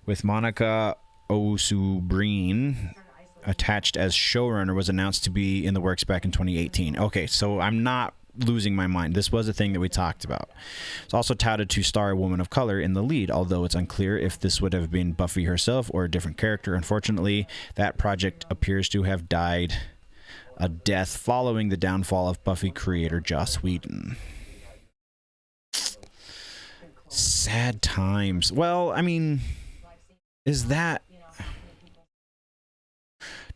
with Monica O'Subreen attached as showrunner was announced to be in the works back in 2018. Okay, so I'm not losing my mind. This was a thing that we talked about. It's also touted to star a woman of color in the lead, although it's unclear if this would have been Buffy herself or a different character. Unfortunately, that project appears to have died a death following the downfall of Buffy creator Joss Whedon. Sad times. Well, I mean, is that...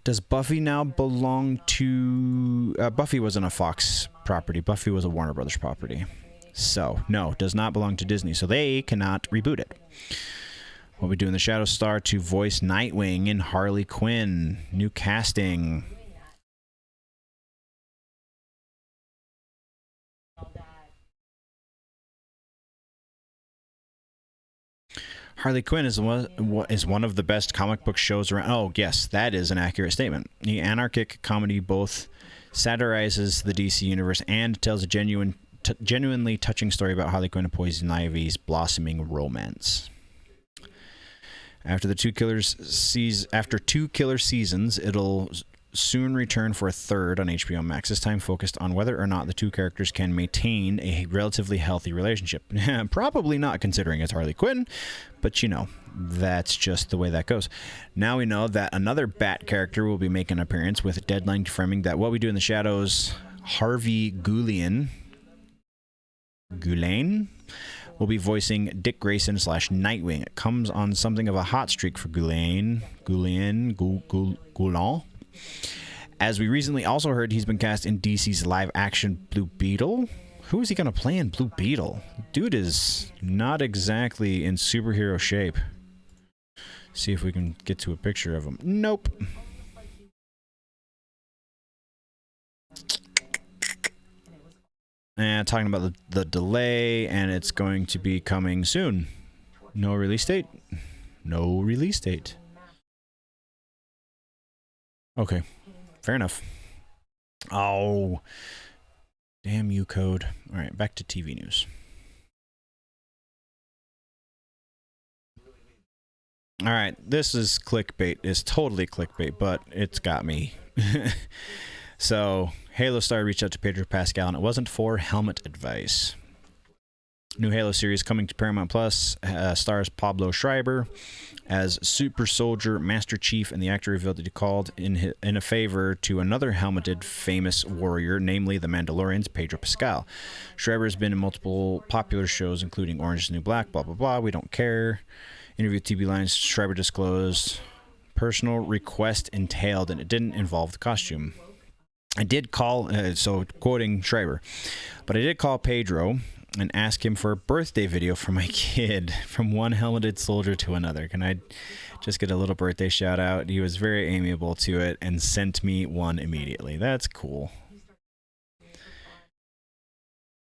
Does Buffy now belong to... Buffy wasn't a Fox property. Buffy was a Warner Brothers property. So, no, does not belong to Disney. So they cannot reboot it. What we do in the Shadow Star to voice Nightwing in Harley Quinn. New casting. Harley Quinn is one of the best comic book shows around. Oh, yes, that is an accurate statement. The anarchic comedy both satirizes the DC universe and tells a genuinely touching story about Harley Quinn and Poison Ivy's blossoming romance. After two killer seasons, it'll soon return for a third on HBO Max, this time focused on whether or not the two characters can maintain a relatively healthy relationship. Probably not, considering it's Harley Quinn, but that's just the way that goes. Now we know that another Bat character will be making an appearance, with Deadline confirming that What We Do in the Shadows, Harvey Guillén will be voicing Dick Grayson / Nightwing. It comes on something of a hot streak for Guillén. As we recently also heard, he's been cast in DC's live-action Blue Beetle. Who is he going to play in Blue Beetle? Dude is not exactly in superhero shape. See if we can get to a picture of him. Nope. And talking about the delay, and it's going to be coming soon. No release date. No release date. Okay, fair enough. Oh, damn you, code. All right, back to TV news. All right, this is clickbait. It's totally clickbait, but it's got me. So, Halo Star reached out to Pedro Pascal, and it wasn't for helmet advice. New Halo series coming to Paramount Plus stars Pablo Schreiber as Super Soldier Master Chief, and the actor revealed that he called in a favor to another helmeted famous warrior, namely the Mandalorian's Pedro Pascal. Schreiber has been in multiple popular shows, including Orange is the New Black, blah, blah, blah, we don't care. Interview with TV Lines, Schreiber disclosed personal request entailed, and it didn't involve the costume. I did call, so quoting Schreiber, but I did call Pedro and ask him for a birthday video for my kid, from one helmeted soldier to another. Can I just get a little birthday shout out? He was very amiable to it and sent me one immediately. That's cool.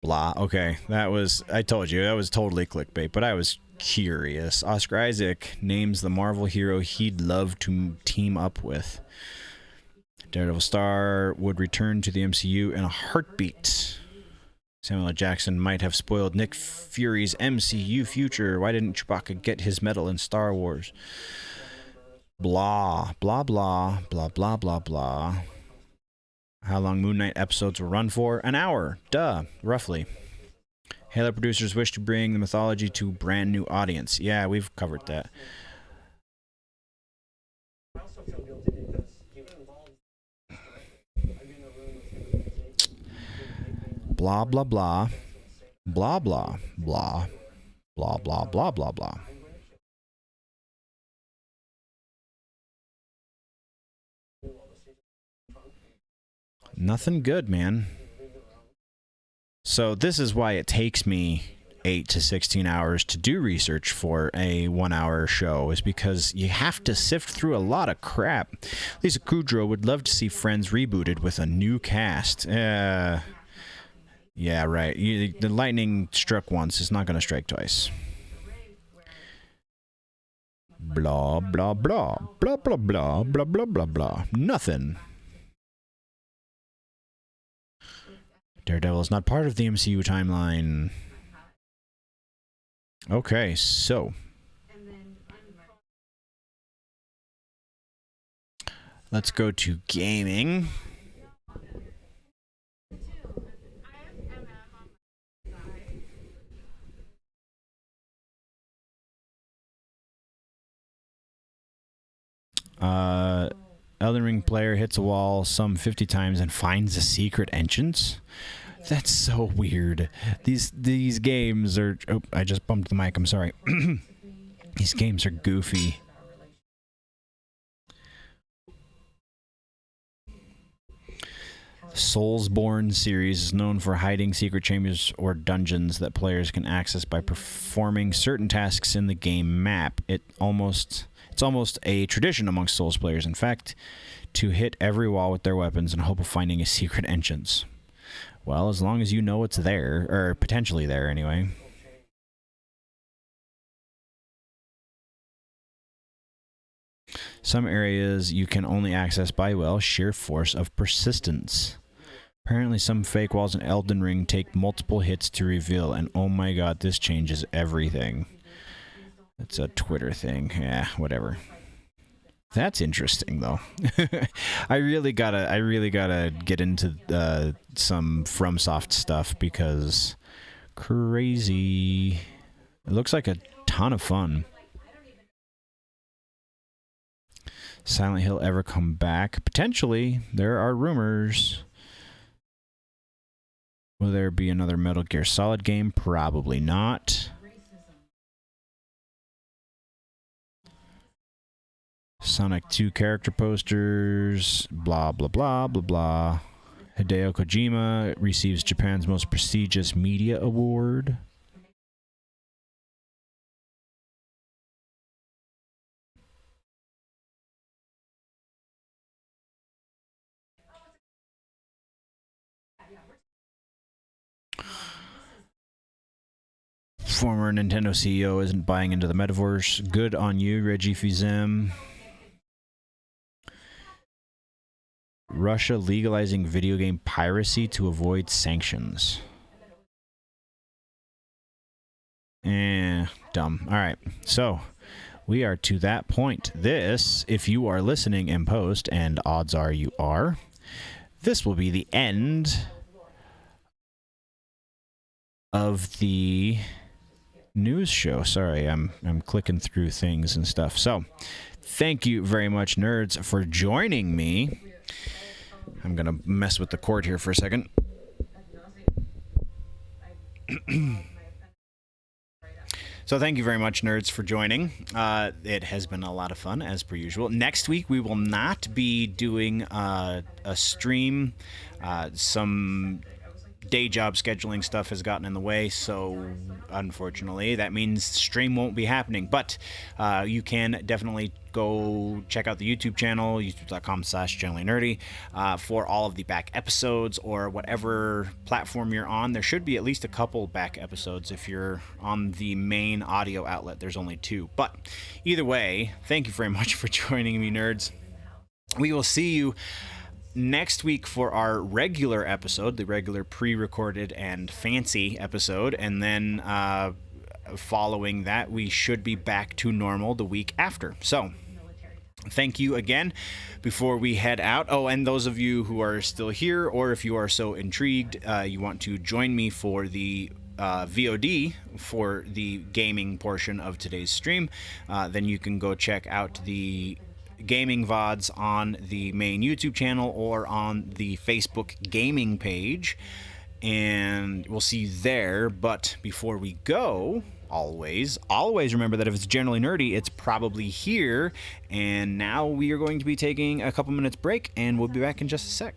Blah. Okay, that was, I told you, that was totally clickbait, but I was curious. Oscar Isaac names the Marvel hero he'd love to team up with. Daredevil star would return to the MCU in a heartbeat. Samuel L. Jackson might have spoiled Nick Fury's MCU future. Why didn't Chewbacca get his medal in Star Wars? Blah, blah, blah, blah, blah, blah, blah. How long Moon Knight episodes will run for? An hour. Duh, roughly. Halo producers wish to bring the mythology to a brand new audience. Yeah, we've covered that. Blah, blah, blah. Blah, blah, blah. Blah, blah, blah, blah, blah. Nothing good, man. So this is why it takes me 8 to 16 hours to do research for a 1-hour show, is because you have to sift through a lot of crap. Lisa Kudrow would love to see Friends rebooted with a new cast. Yeah, right. The lightning struck once. It's not going to strike twice. Blah, blah, blah. Blah, blah, blah. Blah, blah, blah, blah. Nothing. Daredevil is not part of the MCU timeline. Okay, so let's go to gaming. Elden Ring player hits a wall some 50 times and finds a secret entrance. That's so weird. These games are... Oh, I just bumped the mic. I'm sorry. These games are goofy. Soulsborne series is known for hiding secret chambers or dungeons that players can access by performing certain tasks in the game map. It's almost a tradition amongst Souls players, in fact, to hit every wall with their weapons in hope of finding a secret entrance. Well, as long as you know it's there, or potentially there anyway. Some areas you can only access by, well, sheer force of persistence. Apparently some fake walls in Elden Ring take multiple hits to reveal, and oh my god, this changes everything. It's a Twitter thing. Yeah, whatever. That's interesting, though. I really gotta get into some FromSoft stuff, because crazy. It looks like a ton of fun. Silent Hill ever come back? Potentially. There are rumors. Will there be another Metal Gear Solid game? Probably not. Sonic 2 character posters, blah, blah, blah, blah, blah. Hideo Kojima receives Japan's most prestigious media award. Former Nintendo CEO isn't buying into the metaverse. Good on you, Reggie Fils-Aime. Russia legalizing video game piracy to avoid sanctions. Dumb. All right. So, we are to that point. This, if you are listening in post, and odds are you are, this will be the end of the news show. Sorry, I'm clicking through things and stuff. So, thank you very much, nerds, for joining me. I'm gonna mess with the cord here for a second. So thank you very much, nerds, for joining. It has been a lot of fun, as per usual. Next week, we will not be doing a stream. Some day job scheduling stuff has gotten in the way, so unfortunately that means stream won't be happening, but you can definitely go check out the YouTube channel, youtube.com/generallynerdy, for all of the back episodes, or whatever platform you're on. There should be at least a couple back episodes. If you're on the main audio outlet, there's only 2, but either way, thank you very much for joining me, nerds. We will see you next week for our regular episode, the regular pre-recorded and fancy episode, and then following that, we should be back to normal the week after. So, thank you again. Before we head out, oh, and those of you who are still here, or if you are so intrigued, you want to join me for the VOD for the gaming portion of today's stream, then you can go check out the gaming VODs on the main YouTube channel or on the Facebook gaming page, and we'll see you there. But before we go, always remember that if it's generally nerdy, it's probably here. And now we are going to be taking a couple minutes break, and we'll be back in just a sec.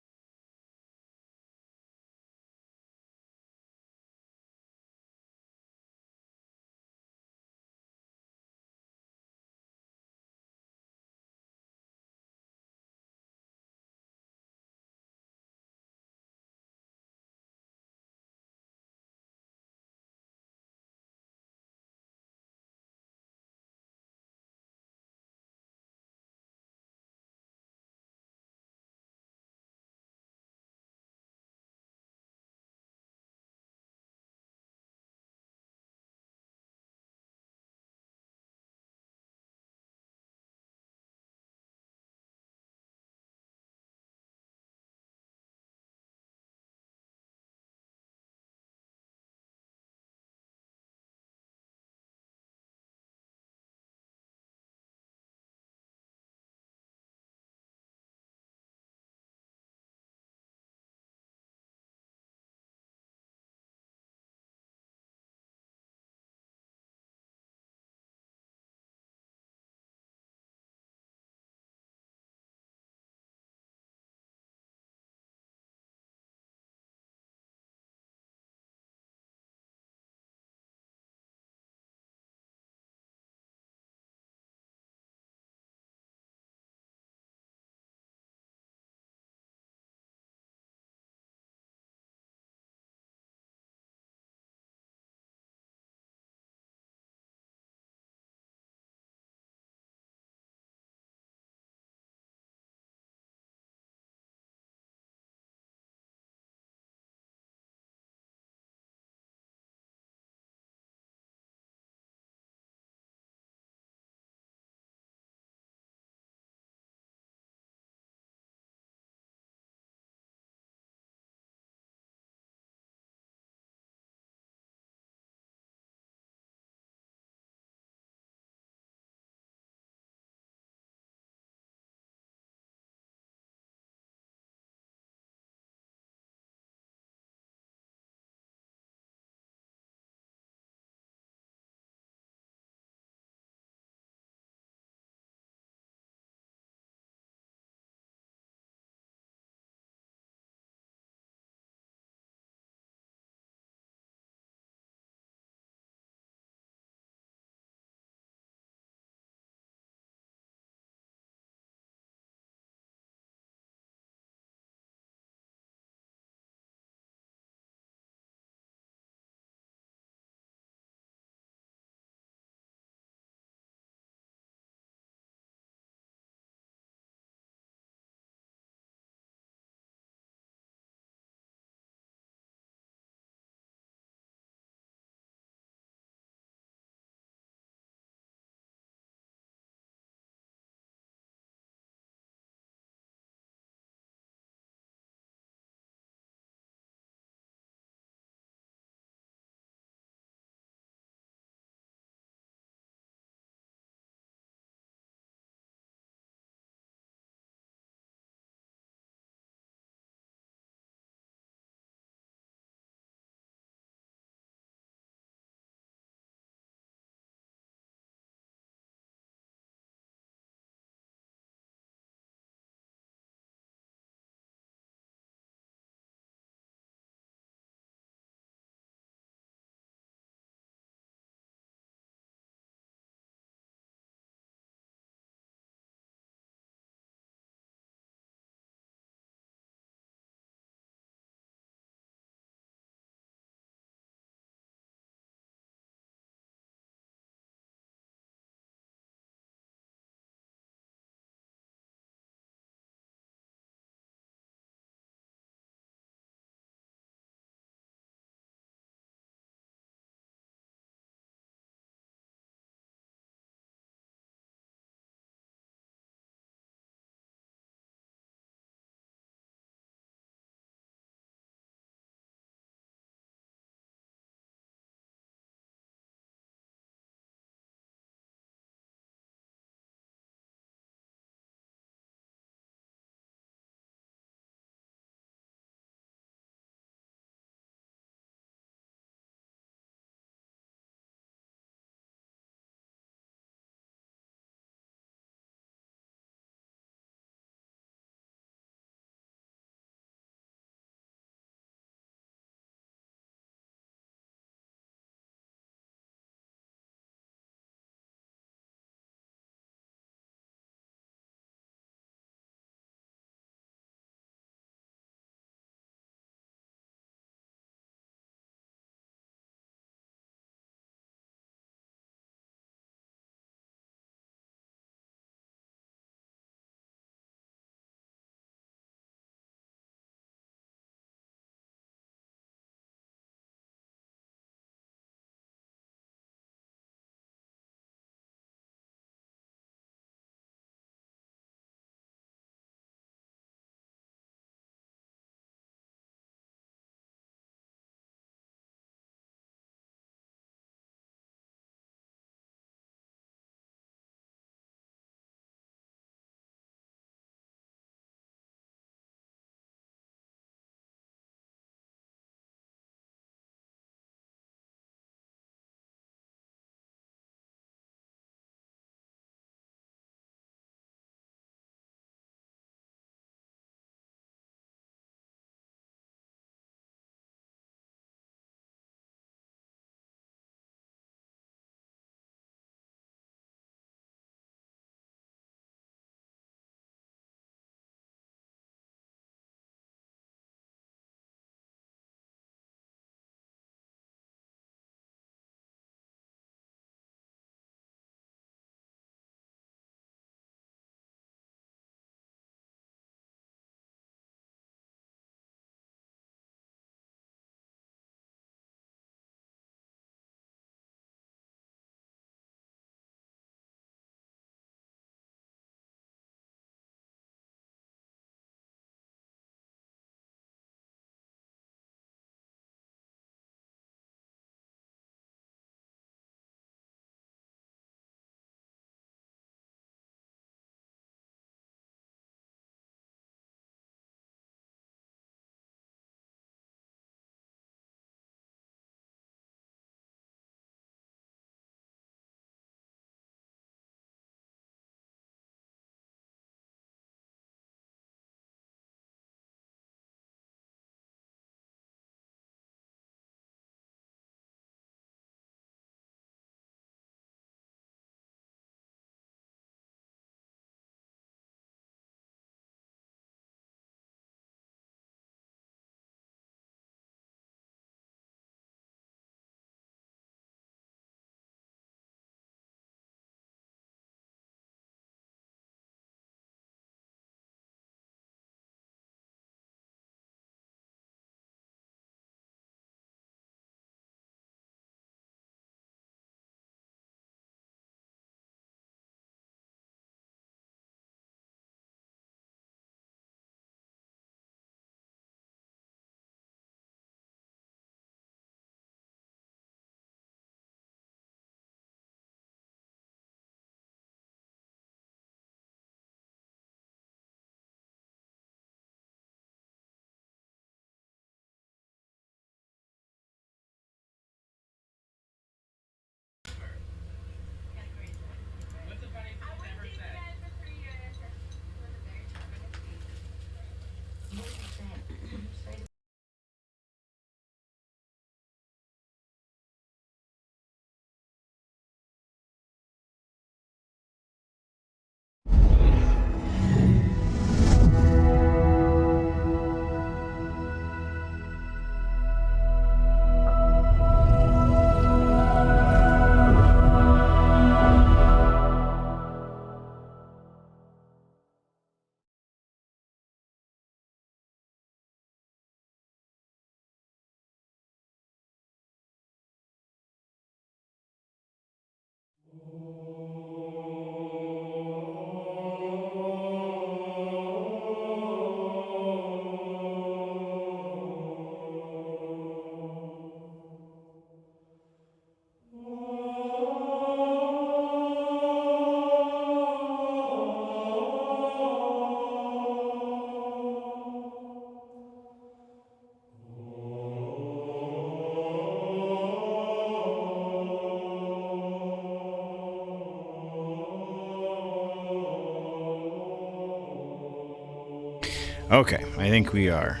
Okay, I think we are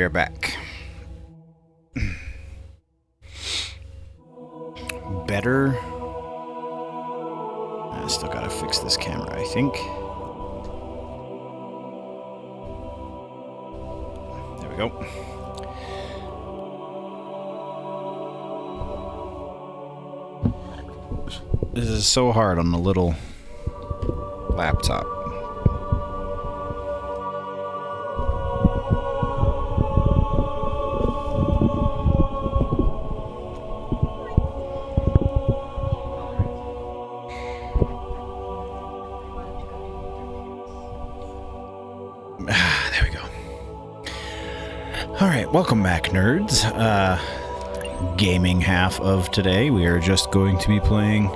back. Better. I still gotta fix this camera, I think. There we go. This is so hard on the little laptop. There we go. All right, welcome back, nerds. Gaming half of today, we are just going to be playing.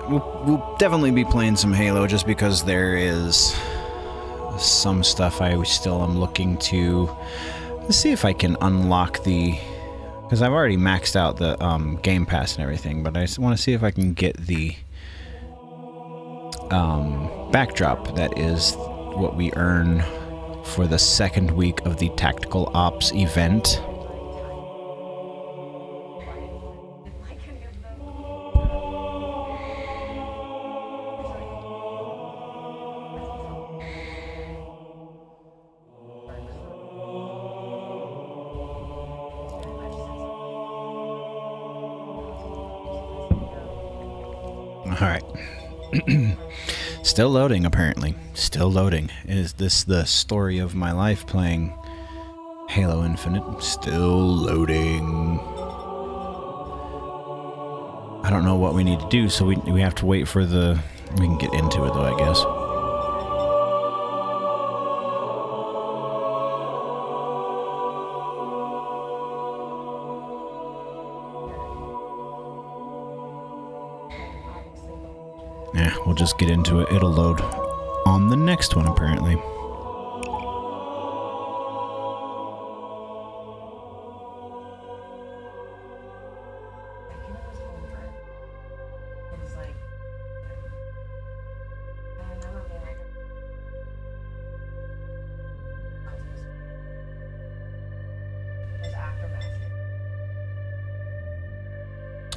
We'll definitely be playing some Halo, just because there is some stuff I still am looking to. Let's see if I can unlock the. Because I've already maxed out the Game Pass and everything, but I just want to see if I can get the backdrop that is what we earn for the second week of the Tactical Ops event. All right. Still loading, apparently. Still loading. Is this the story of my life, playing Halo Infinite? Still loading. I don't know what we need to do, so we have to wait for the... We can get into it, though, I guess. Yeah, we'll just get into it. It'll load on the next one, apparently.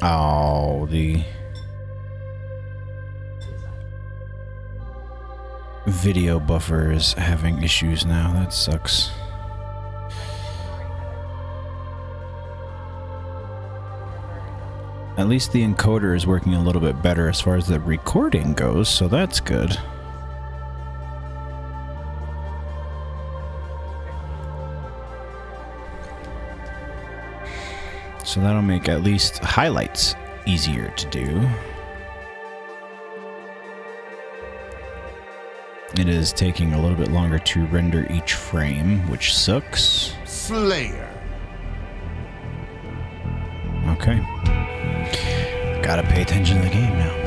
Oh, the video buffer is having issues now. That sucks. At least the encoder is working a little bit better as far as the recording goes, so that's good. So that'll make at least highlights easier to do. It is taking a little bit longer to render each frame, which sucks. Slayer. Okay. Gotta pay attention to the game now.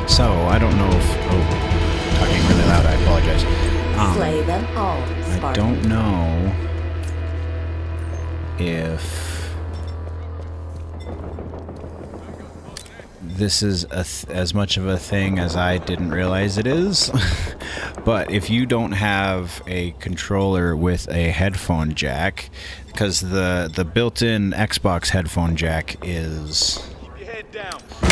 So, I don't know if... Oh, talking really loud, I apologize. Slay them all, Spartan. I don't know if this is as much of a thing as I didn't realize it is. But if you don't have a controller with a headphone jack, because the built-in Xbox headphone jack is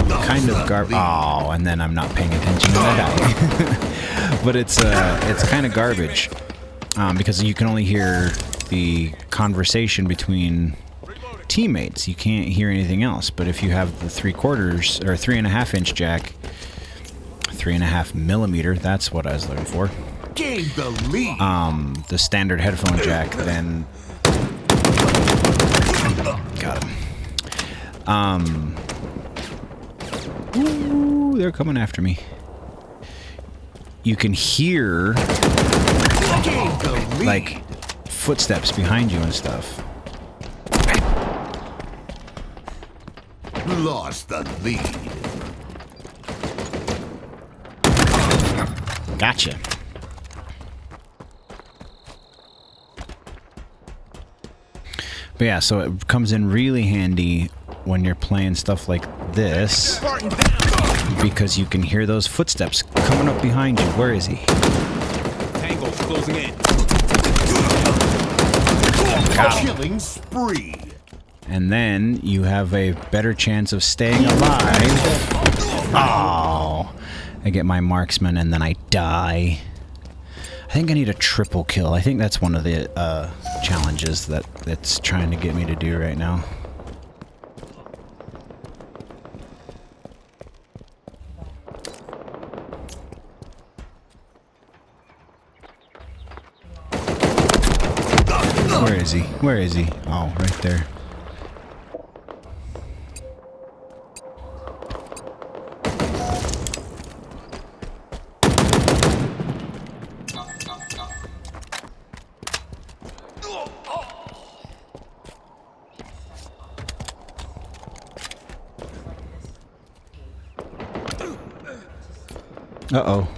kind of garbage. Oh, and then I'm not paying attention and I die. But it's kind of garbage because you can only hear the conversation between teammates. You can't hear anything else. But if you have the 3/4 or 3.5 inch jack, 3.5 millimeter. That's what I was looking for. Gain the lead. The standard headphone jack. Then got him. Ooh, they're coming after me. You can hear like footsteps behind you and stuff. Lost the lead. Gotcha. But yeah, so it comes in really handy when you're playing stuff like this, because you can hear those footsteps coming up behind you. Where is he? Tangle's closing in. Killing spree. And then you have a better chance of staying alive. Oh, I get my marksman and then I die. I think I need a triple kill. I think that's one of the challenges that it's trying to get me to do right now. Where is he? Where is he? Oh, right there. Uh-oh.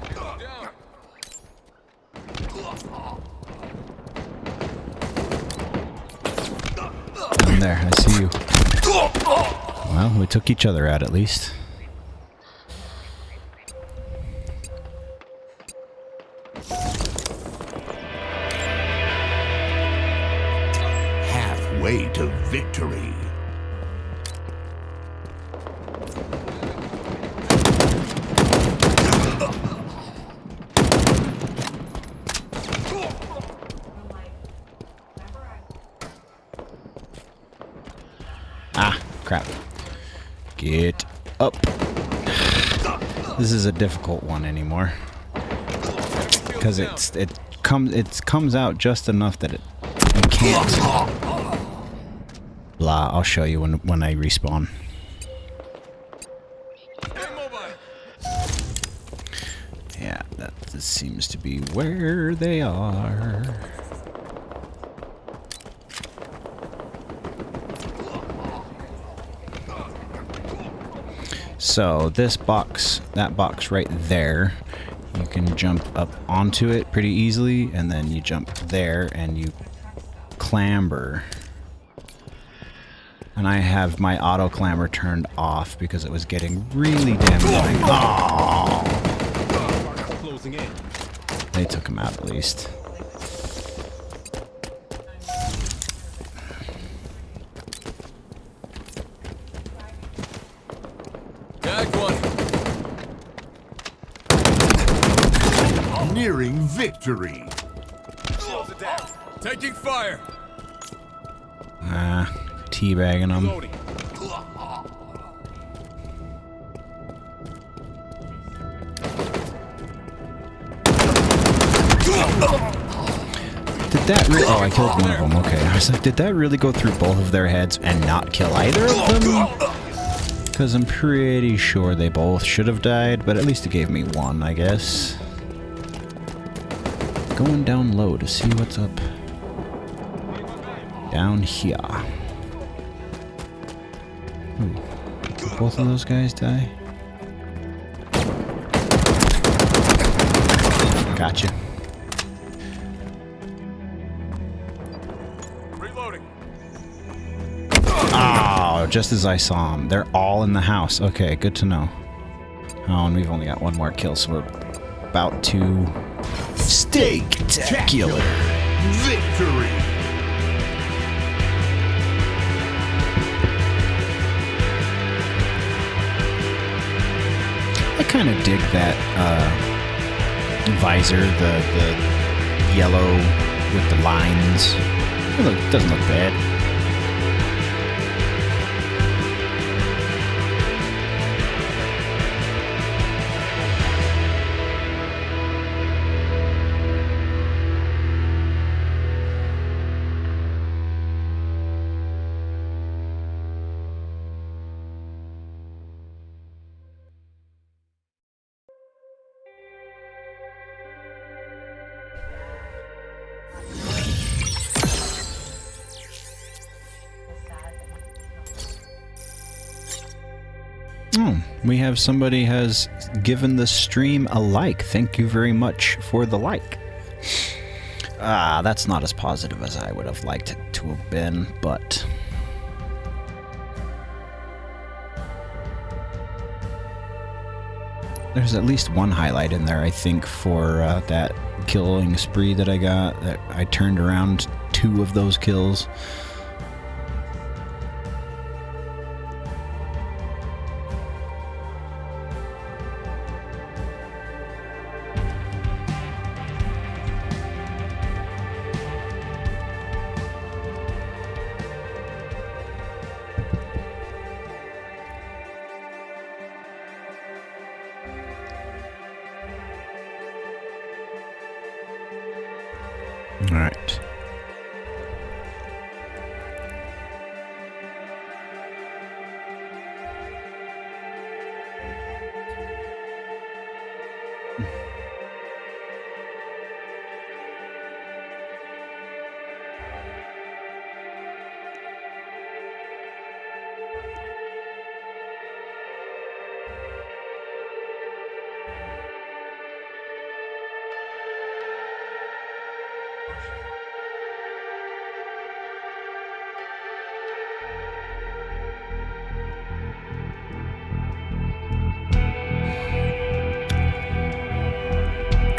I'm there, I see you. Well, we took each other out at least. Halfway to victory. Crap. Get up. This is a difficult one anymore. Because it comes out just enough that it can't. Blah, I'll show you when I respawn. Yeah, that seems to be where they are. So this box, that box right there, you can jump up onto it pretty easily, and then you jump there and you clamber. And I have my auto clamber turned off because it was getting really damn annoying. Oh! They took him out at least. Nearing victory. Taking fire. Teabagging them. Did that really? Oh, I killed one of them. Okay, I was like, did that really go through both of their heads and not kill either of them? Because I'm pretty sure they both should have died, but at least it gave me one, I guess. Going down low to see what's up down here. Ooh, did both of those guys die? Gotcha. Reloading. Oh, just as I saw them. They're all in the house. Okay, good to know. Oh, and we've only got one more kill, so we're about to... Steak-tacular victory. I kind of dig that visor, the yellow with the lines. It doesn't look bad. We have somebody has given the stream a like. Thank you very much for the like. That's not as positive as I would have liked it to have been, but... There's at least one highlight in there, I think, for that killing spree that I got. That I turned around 2 of those kills. All right.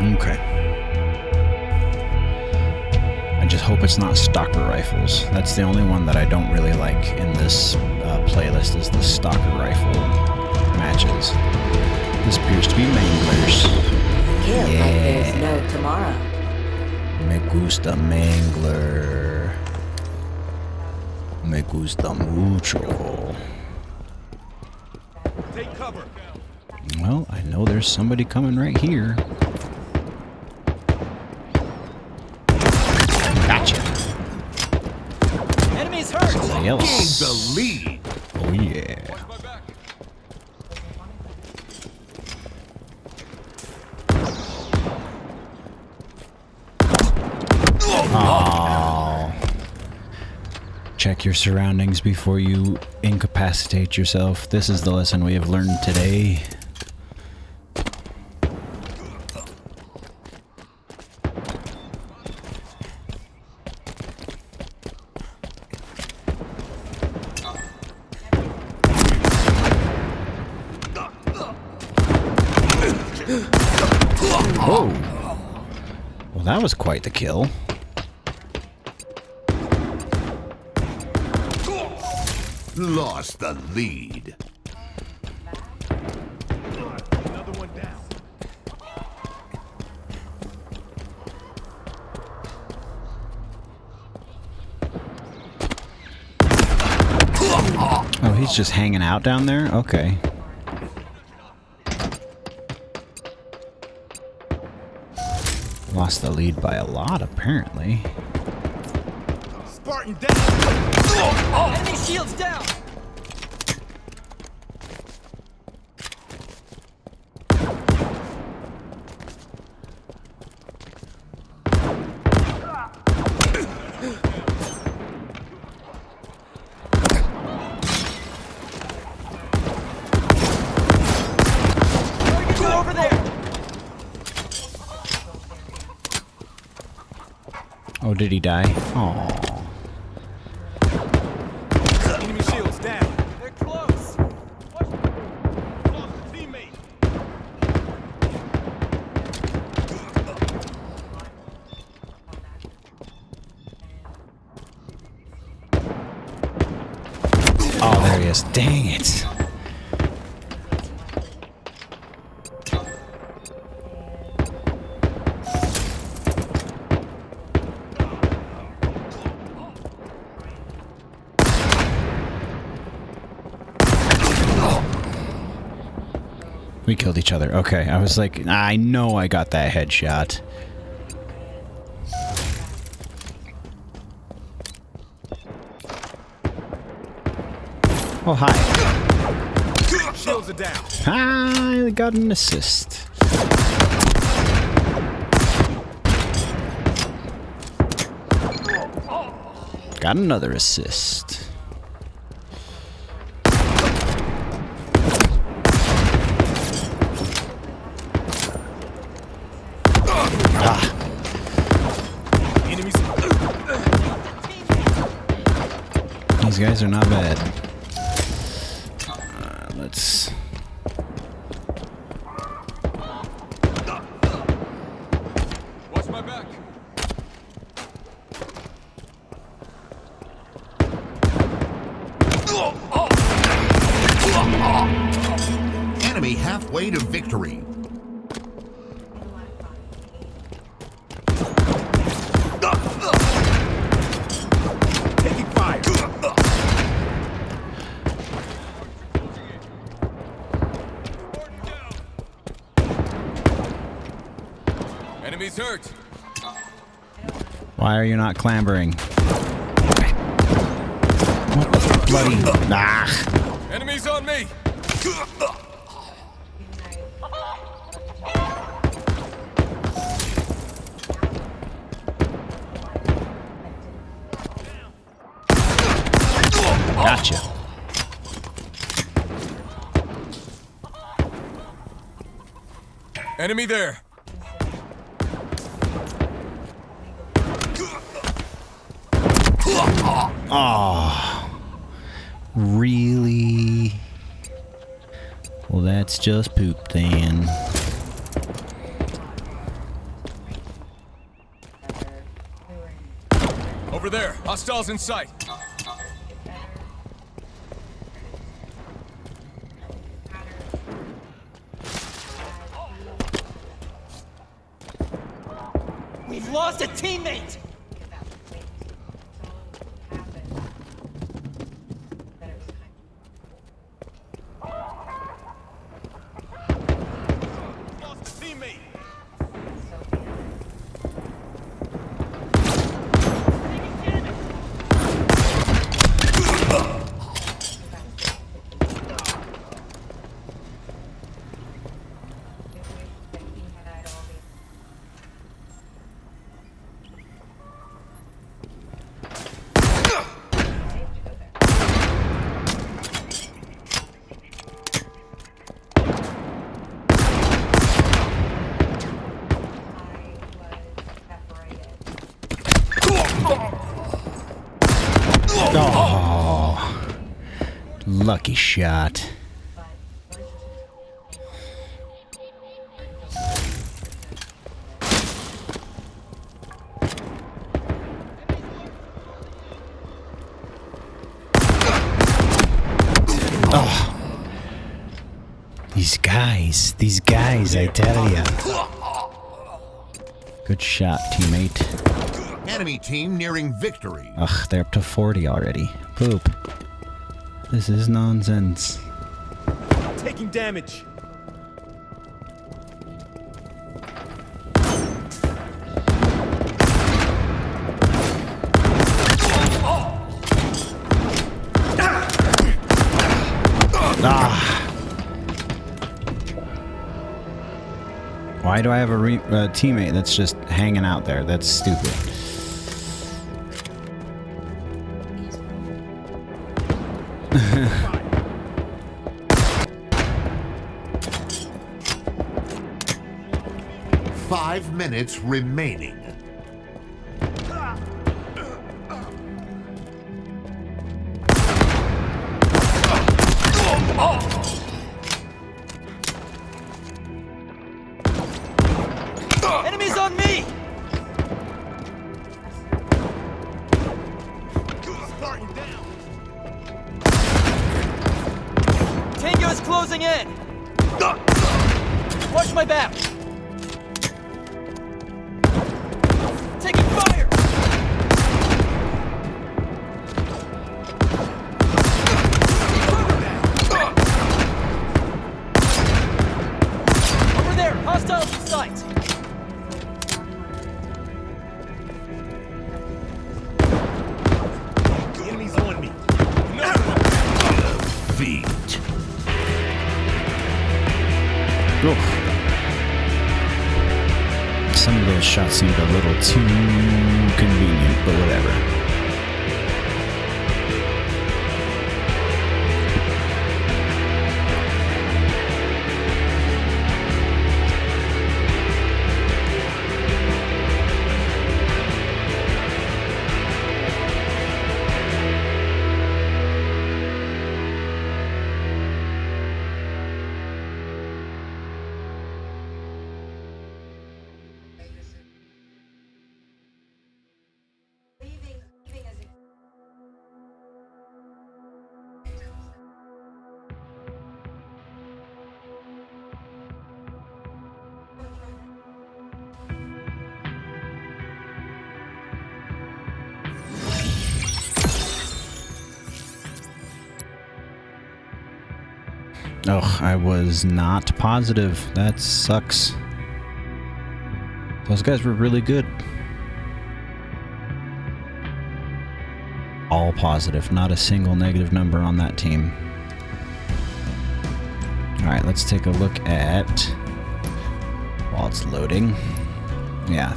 Okay. I just hope it's not stalker rifles. That's the only one that I don't really like in this playlist is the stalker rifle matches. This appears to be manglers. Kill like there's no tomorrow. Me gusta mangler. Me gusta mucho. Take cover. Well, I know there's somebody coming right here. Gotcha. Enemies hurt. Somebody Gain else. the lead. Oh yeah. Watch my back. Oh. Check your surroundings before you incapacitate yourself. This is the lesson we have learned today. Oh. Well, that was quite the kill. Lost the lead. Another one down. Oh, he's just hanging out down there? Okay. Lost the lead by a lot, apparently. Spartan down. Enemy shields down. Go over there. Oh, did he die? Oh. Enemy shields down. They're close. Lost a teammate. Oh, there he is. Dang it. We killed each other. Okay, I was like, I know I got that headshot. Oh, hi. Shields are down. I got an assist. Got another assist. These guys are not bad. Let's... Watch my back. Enemy halfway to victory. Taking fire. Enemies hurt. Why are you not clambering? What the bloody... Ah! Enemies on me. Gotcha. Enemy there. Oh, really? Well, that's just poop then. Over there. Hostiles in sight. We've lost a teammate. Lost a teammate. Oh, lucky shot. Oh, these guys, I tell ya. Good shot, teammate. Enemy team nearing victory. Ugh, they're up to 40 already. Poop. This is nonsense. Taking damage. Ah. Why do I have a teammate that's just hanging out there? That's stupid. Five minutes remaining. Enemies on me! Spartan down! Tango's closing in! Watch my back! Taking fire! Over there! Hostiles in sight! The enemy's on me! Feet. Oof. Some of those shots seemed a little too convenient, but whatever. Oh, I was not positive. That sucks. Those guys were really good. All positive, not a single negative number on that team. Alright, let's take a look at... while it's loading. Yeah,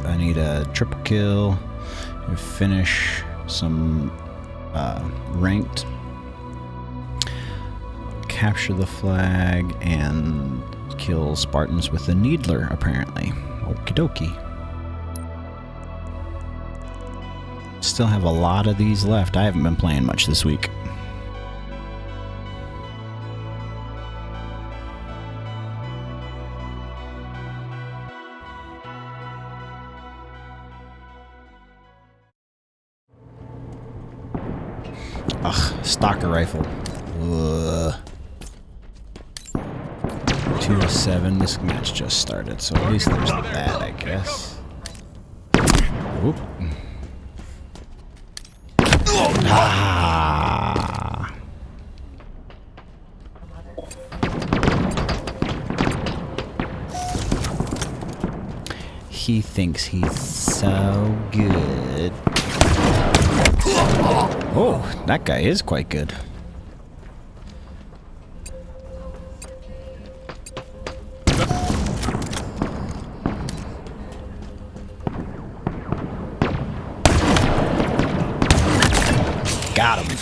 I need a triple kill, finish some ranked, capture the flag, and kill Spartans with the Needler, apparently. Okie dokie. Still have a lot of these left. I haven't been playing much this week. Ugh, stalker rifle. Ugh. 2-7. This match just started, so at least there's that, I guess. Oop. Ah. He thinks he's so good. Oh, that guy is quite good. Got him.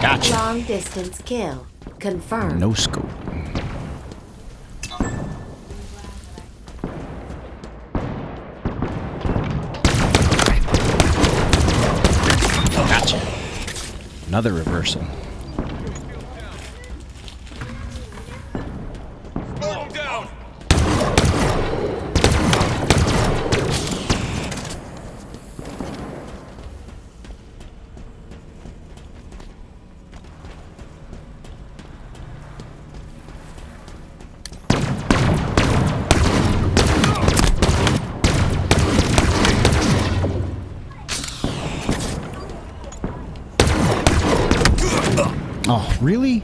Gotcha. Long distance kill. Confirmed. No scope. Gotcha. Another reversal. Down. Oh, really?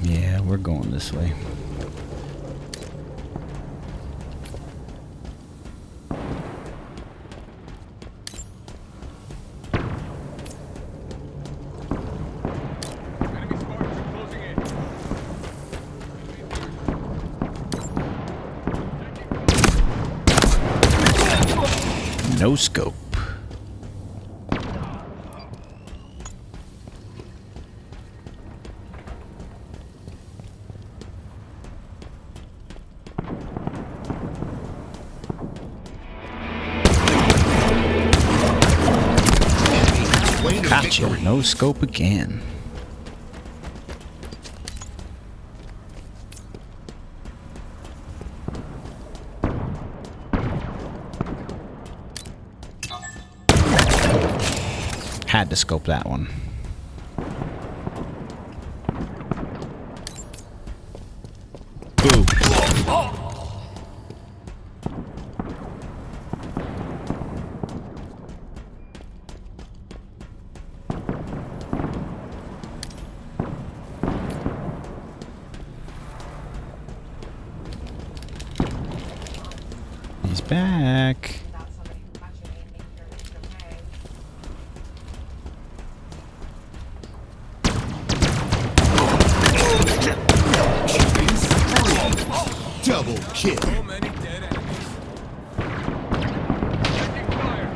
Yeah, we're going this way. No scope. Gotcha. No scope again. Had to scope that one. Boo. He's back. Double kill. So many dead enemies. Taking fire.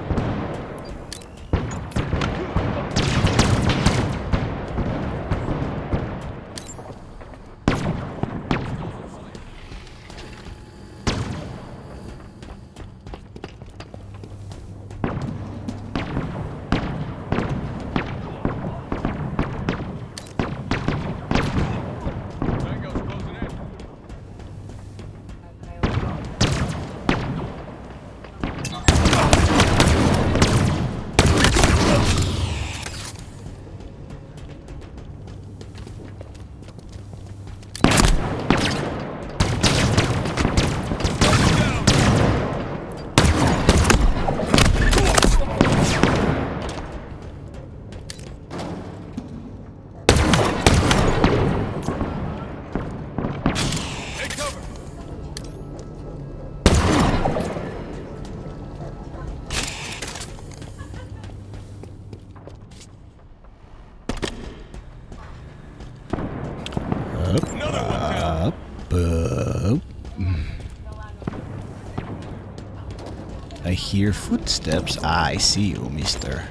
I hear footsteps. I see you, mister.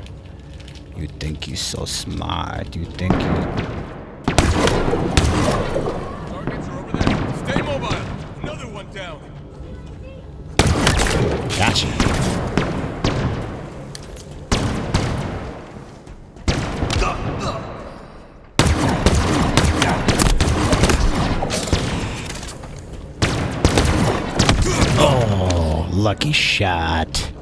You think you're so smart. You think you... Targets are over there. Stay mobile. Another one down. Gotcha. Oh, lucky shot.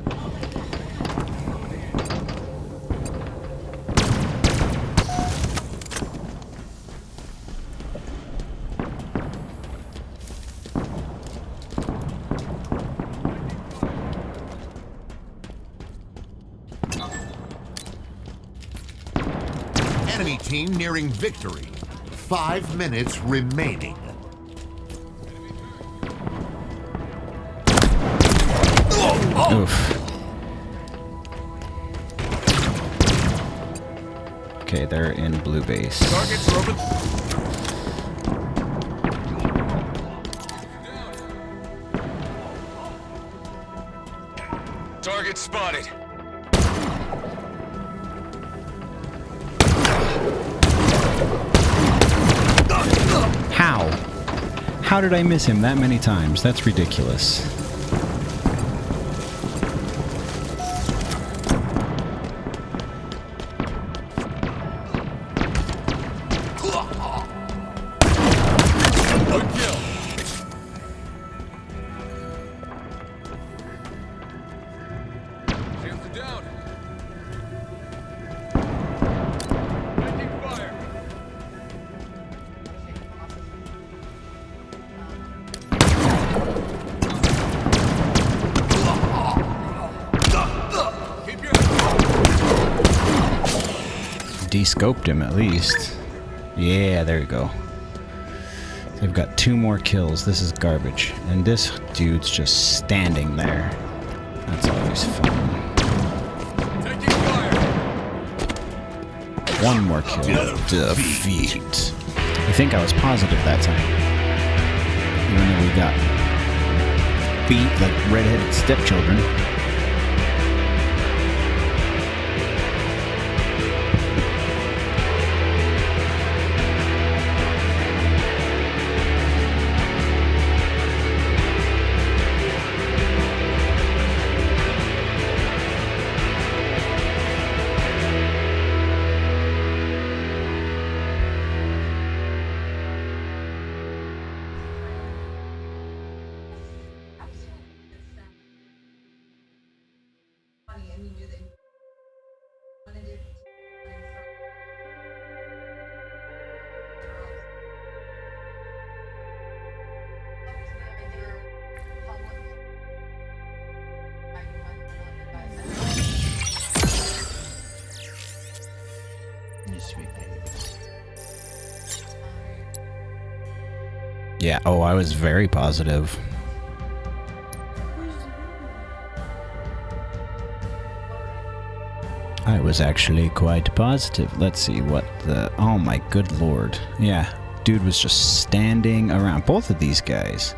Enemy team nearing victory. 5 minutes remaining. Oof. Okay, they're in blue base. Targets are over. Target spotted. How? How did I miss him that many times? That's ridiculous. Good kill. Shields are down. Taking fire. Keep your De-scoped him at least. Yeah, there you go. They've got 2 more kills. This is garbage. And this dude's just standing there. That's always fun. taking fire. 1 more kill. Defeat. I think I was positive that time. Even though we got beat like redheaded stepchildren. Yeah, oh, I was very positive. I was actually quite positive. Let's see what the... Oh my good lord. Yeah, dude was just standing around. Both of these guys.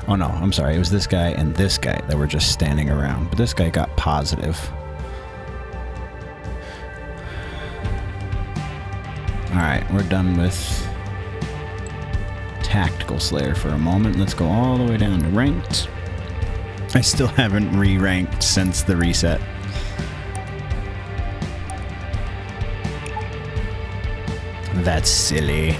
Oh no, I'm sorry. It was this guy and this guy that were just standing around. But this guy got positive. Alright, we're done with Tactical Slayer for a moment. Let's go all the way down to Ranked. I still haven't re-ranked since the reset. That's silly.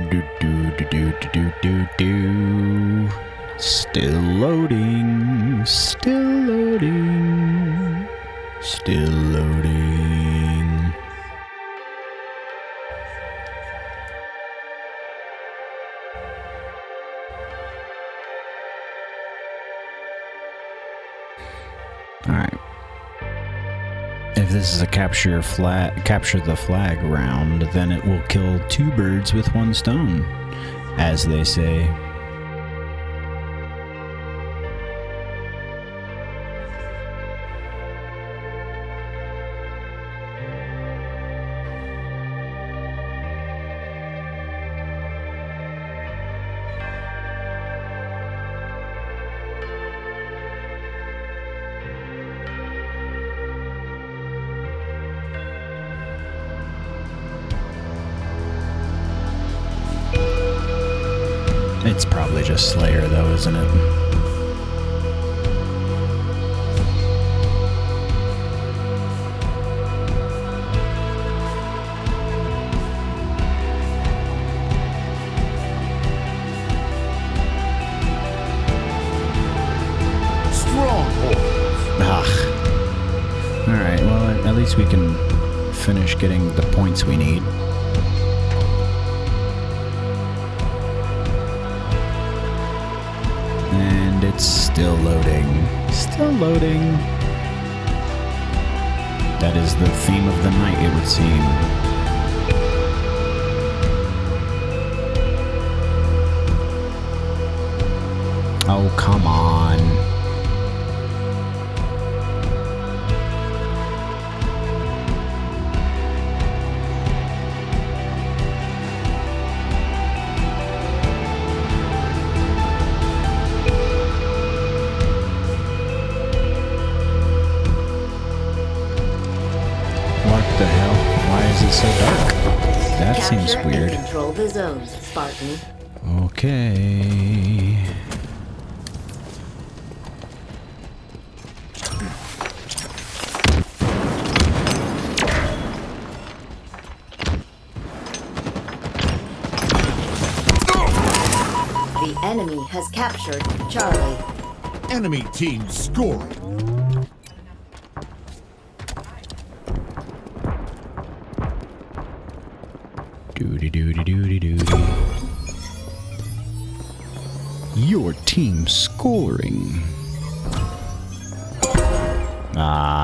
Do do do do do do do. Still loading. Still loading. Still loading. Alright. If this is a capture the flag round, then it will kill 2 birds with 1 stone, as they say. It's probably just Slayer, though, isn't it? Stronghold. Ugh. Alright, well, at least we can finish getting the points we need. And it's still loading. Still loading. That is the theme of the night, it would seem. Oh, come on. The hell? Why is it so dark? That seems weird. And control the zones, Spartan. Okay. The enemy has captured Charlie. Enemy team scoring. Doody. Your team scoring.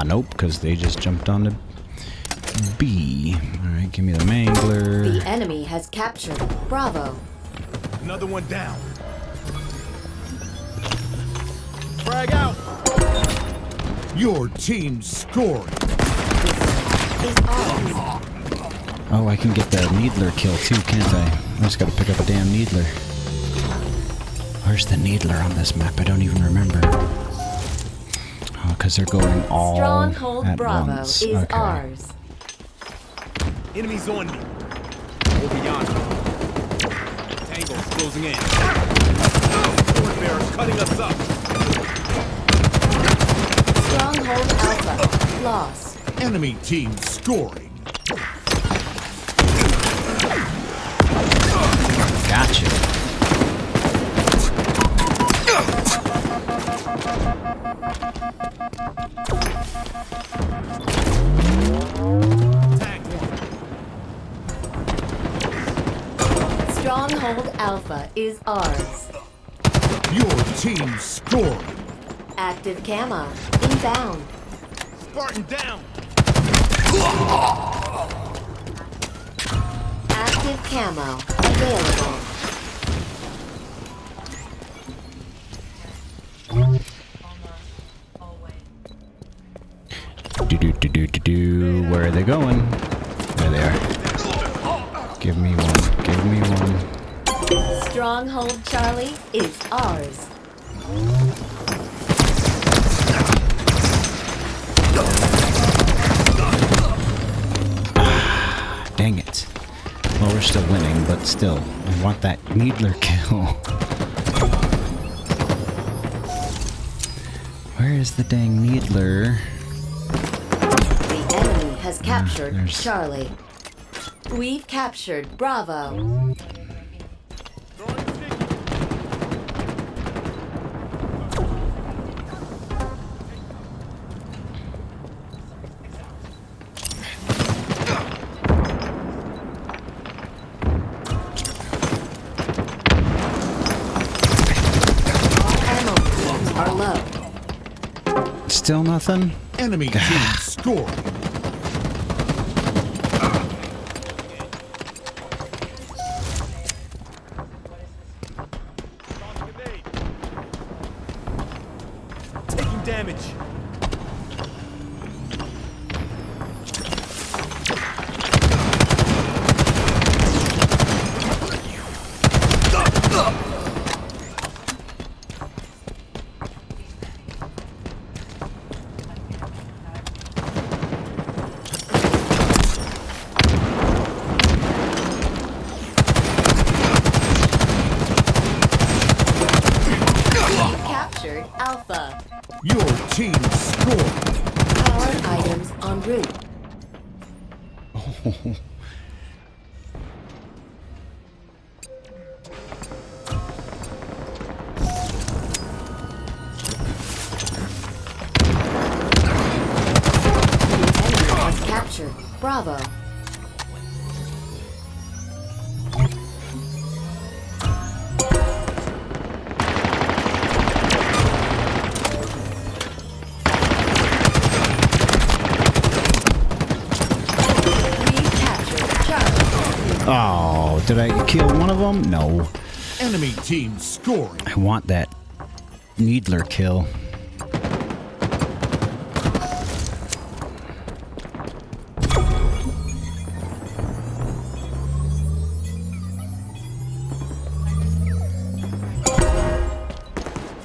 Nope, because they just jumped on the B. Alright, give me the mangler. The enemy has captured Bravo. Another one down. Frag out. Your team scoring. Is ours. Oh, I can get the Needler kill too, can't I? I just gotta pick up a damn Needler. Where's the Needler on this map? I don't even remember. Oh, because they're going all Stronghold at Bravo once. is Okay. ours. Enemies on me. Over yonder. Tangle's closing in. Sword bearers cutting us up. Stronghold Alpha lost. Enemy team scoring. Gotcha. Stronghold Alpha is ours. Your team scoring. Active camo inbound. Spartan down. Active camo available. Where are they going? There they are. Give me one. Give me one. Stronghold Charlie is ours. Dang it. Well, we're still winning, but still, I want that Needler kill. Where is the dang Needler? The enemy has captured there's- Charlie. We've captured Bravo. Ammo are low. Still nothing? Enemy team scoring. Taking damage. Captured Alpha. Your team scoring. Power items en route. The enemy has captured Bravo. We've captured Charlie. Oh, did I kill one of them? No. Enemy team scoring. I want that Needler kill.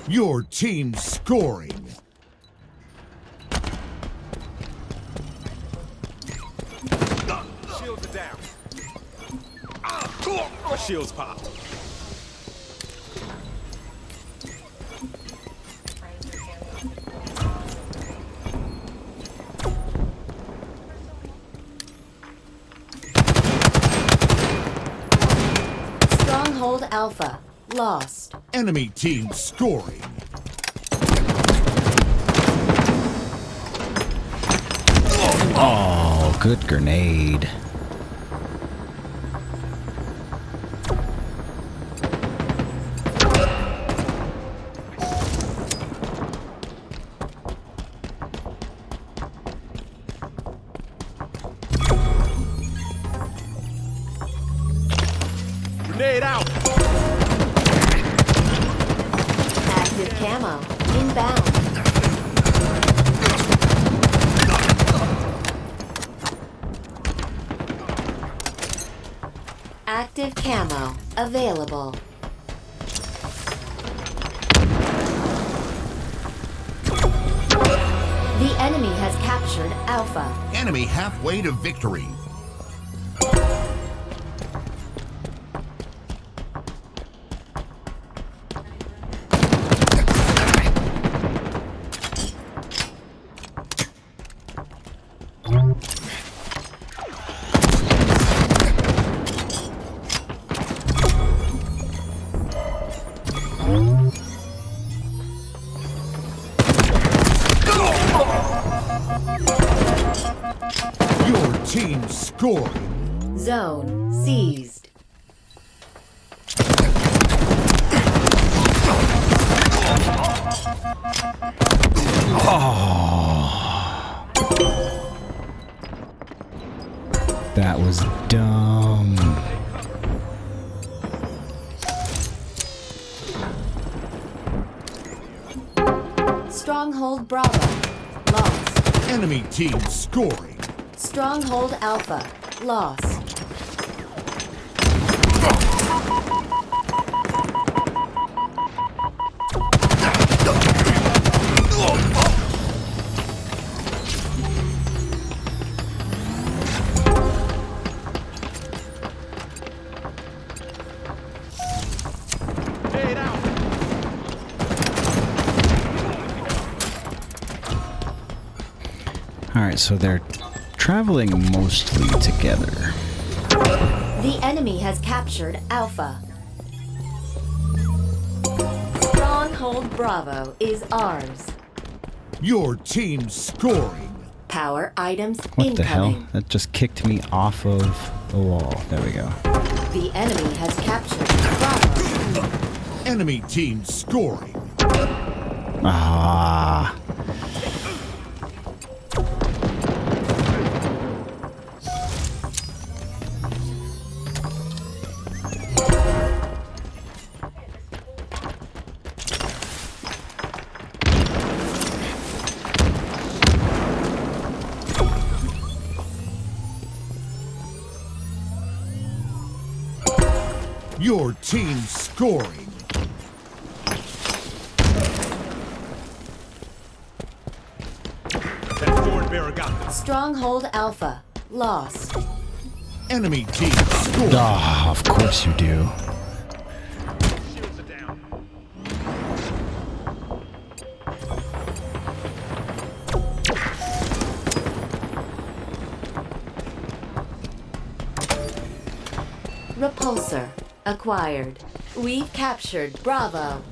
Your team scoring. Shields are down. Our shields popped. Stronghold Alpha. Lost. Enemy team scoring. Oh, good grenade. Grenade out. Active camo. Inbound. Active camo. Available. The enemy has captured Alpha. Enemy halfway to victory. Your team scoring. Zone seized. That was dumb. Stronghold Bravo. Lost. Enemy team scoring. Stronghold Alpha. Lost. Grenade out. Alright, so they're traveling mostly together. The enemy has captured Alpha. Stronghold Bravo is ours. Your team scoring. Power items What incoming. the hell? That just kicked me off of the wall. There we go. The enemy has captured Bravo. Enemy team scoring. Ah. Your team scoring. That thorn bearer got this. Stronghold Alpha lost. Enemy team scoring. Ah, of course you do. Shields are down. Repulsor acquired. We've captured Bravo.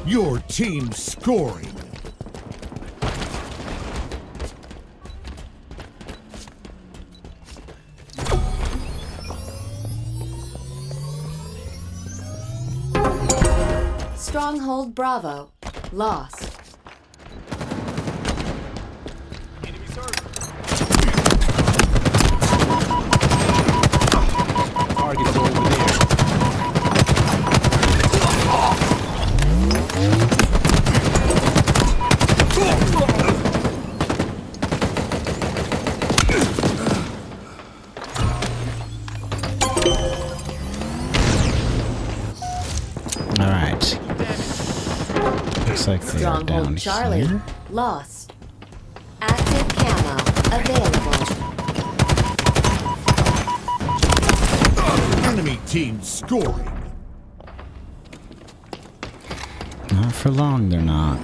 Your team scoring. Stronghold Bravo lost. Enemy surge. Targets over there. All right. Looks like they are down Stronghold Charlie here. lost. Active camo available. Enemy team scoring. Not for long, they're not.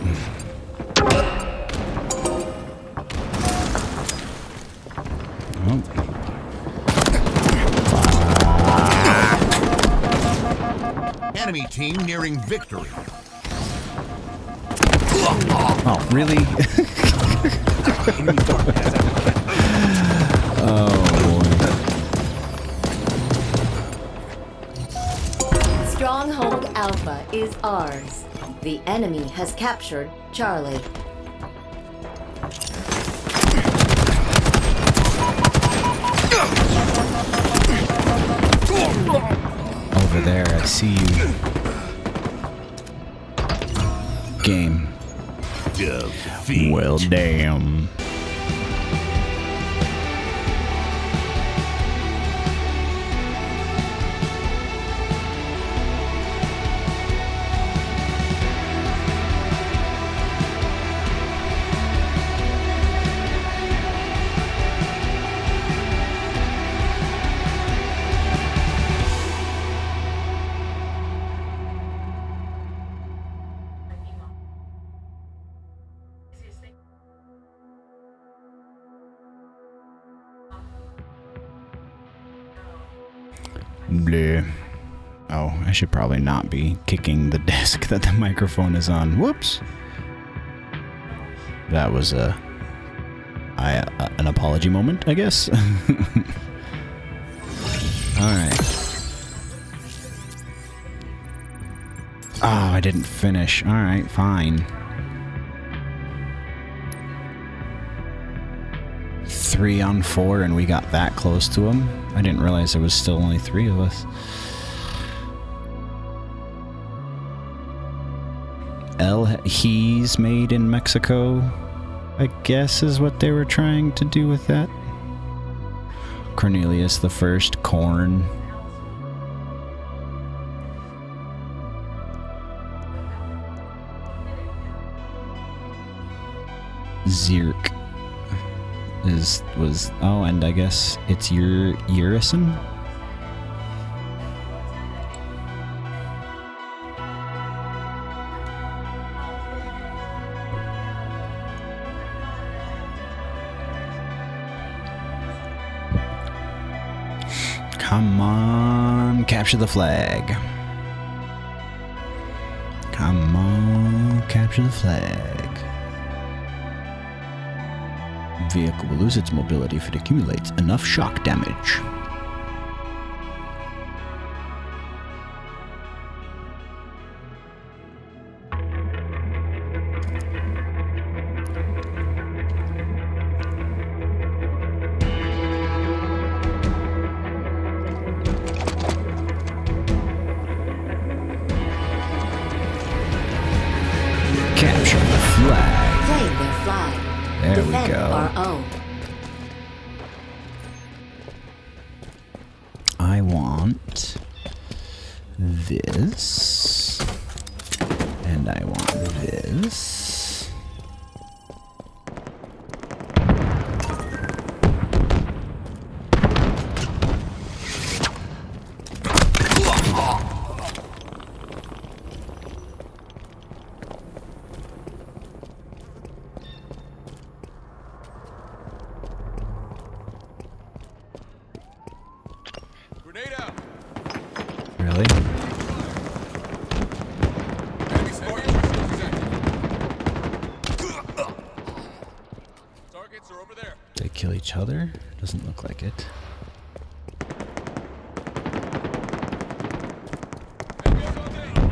Oh. Enemy team nearing victory. Oh, really? Enemy target has application. Oh, boy. Stronghold Alpha is ours. The enemy has captured Charlie. Over there, I see you. Game. Defeat. Well, damn. Bleh. Oh, I should probably not be kicking the desk that the microphone is on. Whoops. That was an apology moment, I guess. Alright. Oh, I didn't finish. Alright, fine. 3 on 4 and we got that close to him. I didn't realize there was still only 3 of us. He's made in Mexico, I guess is what they were trying to do with that. Cornelius the First, Corn. Zirk was oh, and I guess it's Urison. Come on, capture the flag. Come on, capture the flag. Vehicle will lose its mobility if it accumulates enough shock damage. Capture the flag. Claim their flag. There we defend go. our own. I want this. And I want this. Grenade out. Really? Enemy Spartan. Targets are over there. They kill each other? Doesn't look like it. Egghead's on me.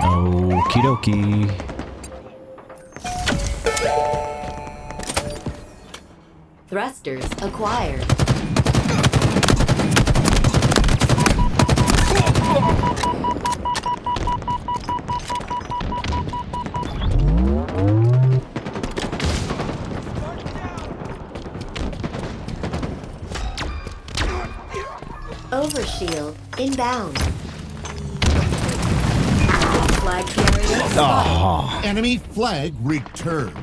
Okie dokie. Thrusters acquired. Overshield inbound. Flag carrier spotted. Oh, Enemy flag returned.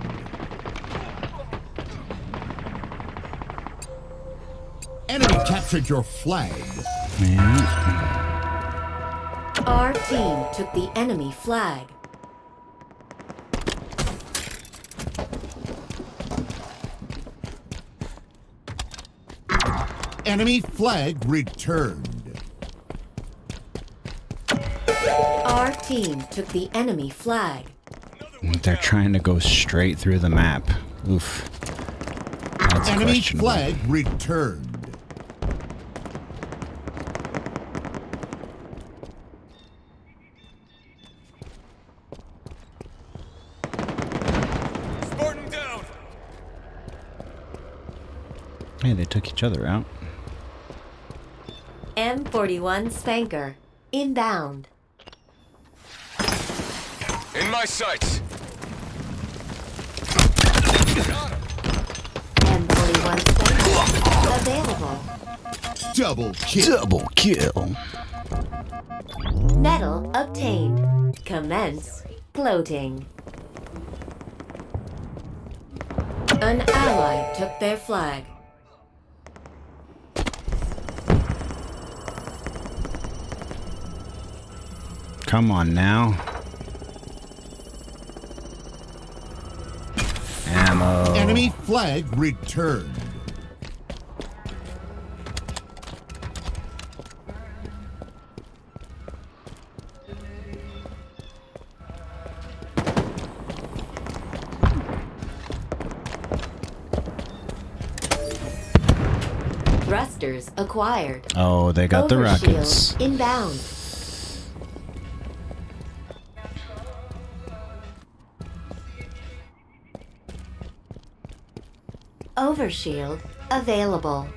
Enemy captured your flag. man. Our team took the enemy flag. Enemy flag returned. Our team took the enemy flag. They're trying to go straight through the map. Oof. That's Enemy questionable. flag returned. Spartan down. Hey, they took each other out. M41 Spanker inbound. In my sights. M41 Spanker available. Double kill. Double kill. Medal obtained. Commence gloating. An ally took their flag. Come on now. Ammo. Enemy flag returned. Thrusters acquired. Oh, they got the Overshield rockets. inbound. Overshield available.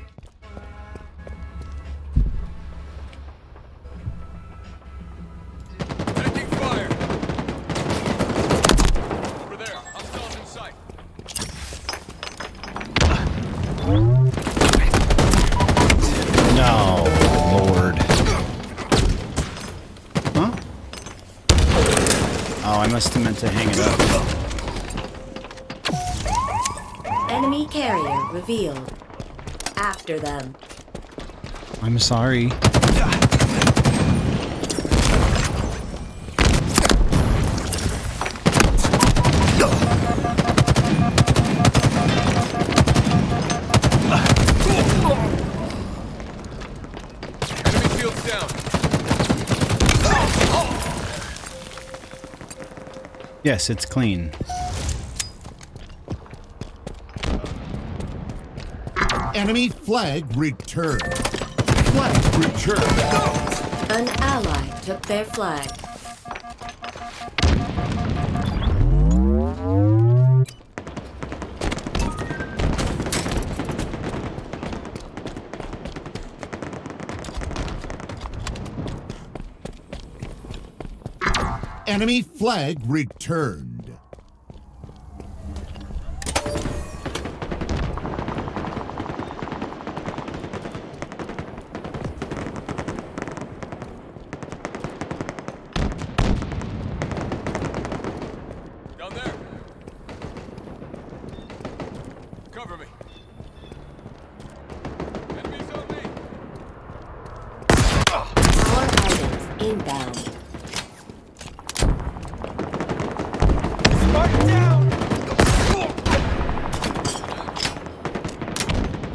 Taking fire. Over there. Hostiles in sight. No, Lord. Huh? Oh, I must have meant to hang it up. Enemy carrier revealed. After them. I'm sorry. Enemy field's down. Yes, it's clean. Enemy flag returned. Flag returned. An ally took their flag. Enemy flag returned. Down there. Cover me. Enemies on me. Power items inbound.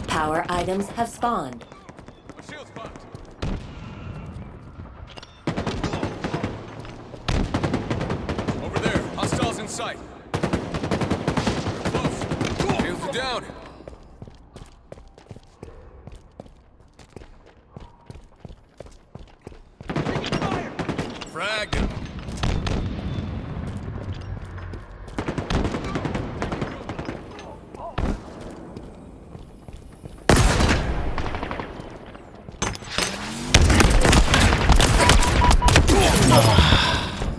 Power items have spawned. My shield's popped. Over there. Hostiles in sight. Close. Shields are down. Fragged him.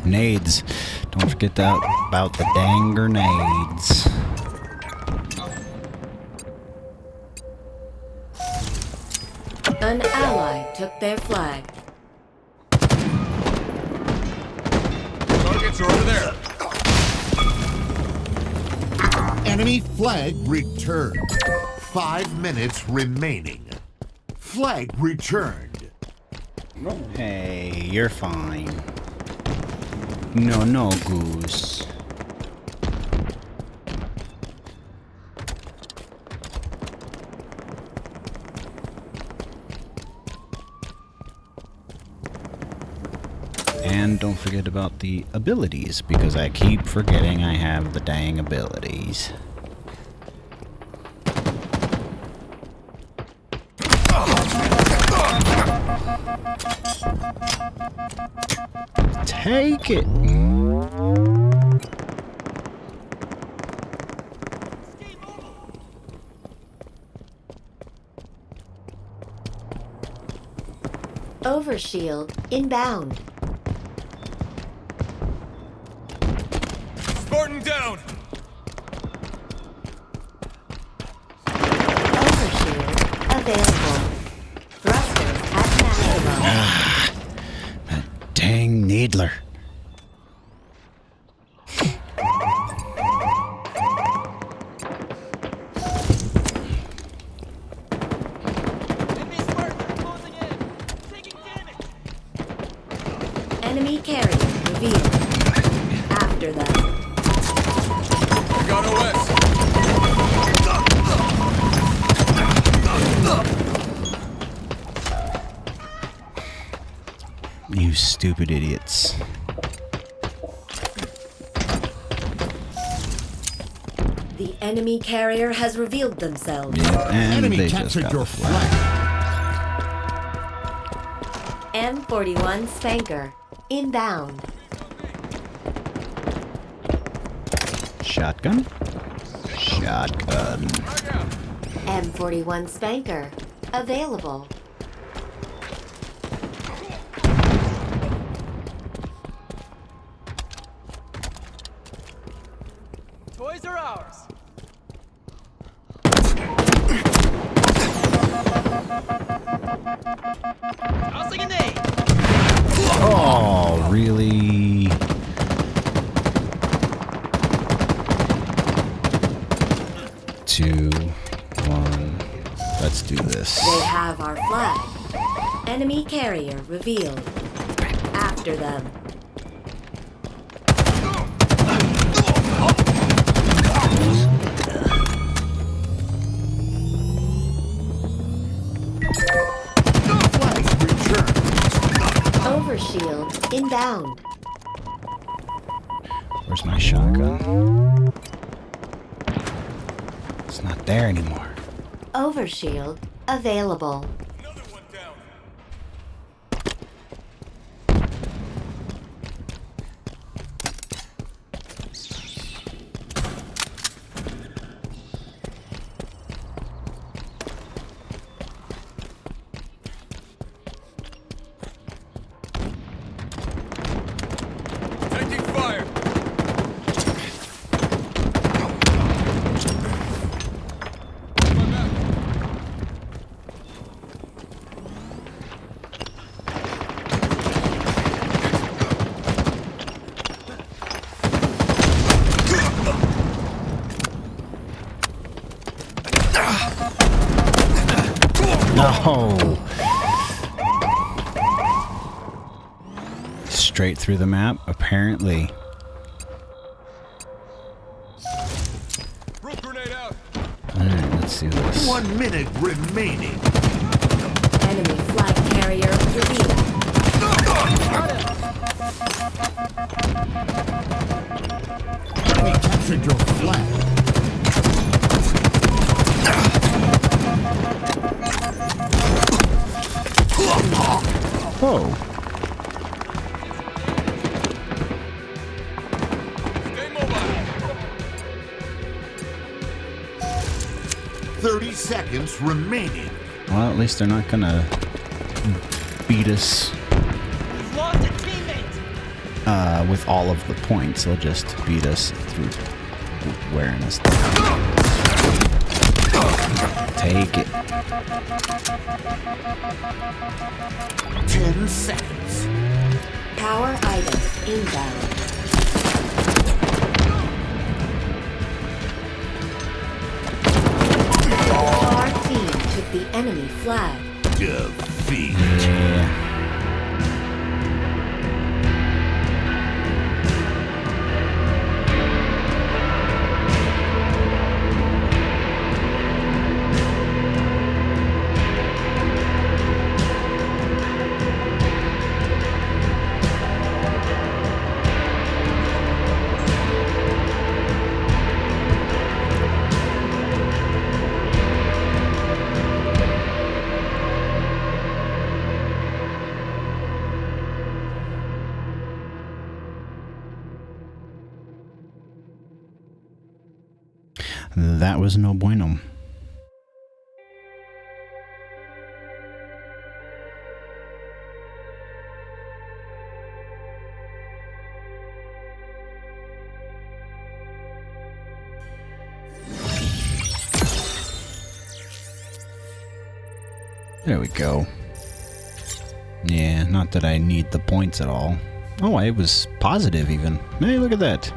Nades. Don't forget that about the dang grenades. An ally took their flag. Targets are over there. Enemy flag returned. 5 minutes remaining. Flag returned. Hey, you're fine. No, Goose. And don't forget about the abilities, because I keep forgetting I have the dang abilities. Take it! Overshield inbound. Spartan down. Overshield available. Thrusters at maximum. That dang needler. Enemy carrier revealed. After them. I got OS. You stupid idiots. The enemy carrier has revealed themselves. Yeah, and Enemy they just captured got your the flag. M41 Spanker inbound. Shotgun? Shotgun. M41 Spanker available. Toys are ours. Tossing a nade. Oh, really? Two, one. Let's do this. They have our flag. Enemy carrier revealed. After them. Overshield inbound. Where's my shotgun? It's not there anymore. Overshield available. Another one down. Taking fire. My back. No. Straight through the map, apparently. Root grenade out. Alright, let's do this. 1 minute remaining. Enemy flag carrier revealed. Enemy captured your flag. Whoa. Stay mobile. 30 seconds remaining. Well, at least they're not gonna beat us We've lost a teammate. with all of the points. They'll just beat us through wearing us. Take it. 10 seconds. Power item inbound. Our team took the enemy flag. Defeat. Yeah. That was no bueno. There we go. Yeah, not that I need the points at all. Oh, I was positive even. Hey, look at that.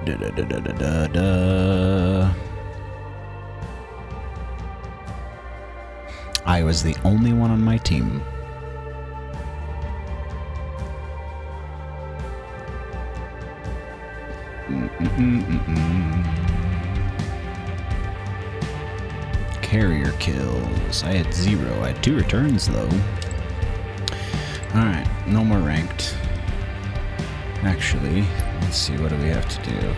Da, da, da, da, da, da. I was the only one on my team. Carrier kills. I had 0. I had 2 returns though. Alright, no more ranked. Actually, let's see, what do we have to do?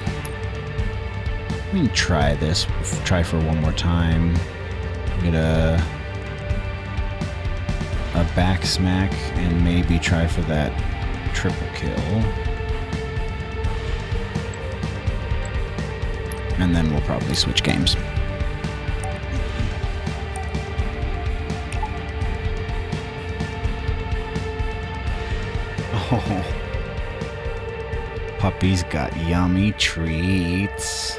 We can try this. Try for one more time. Get a back smack and maybe try for that triple kill. And then we'll probably switch games. Oh. Puppy's got yummy treats.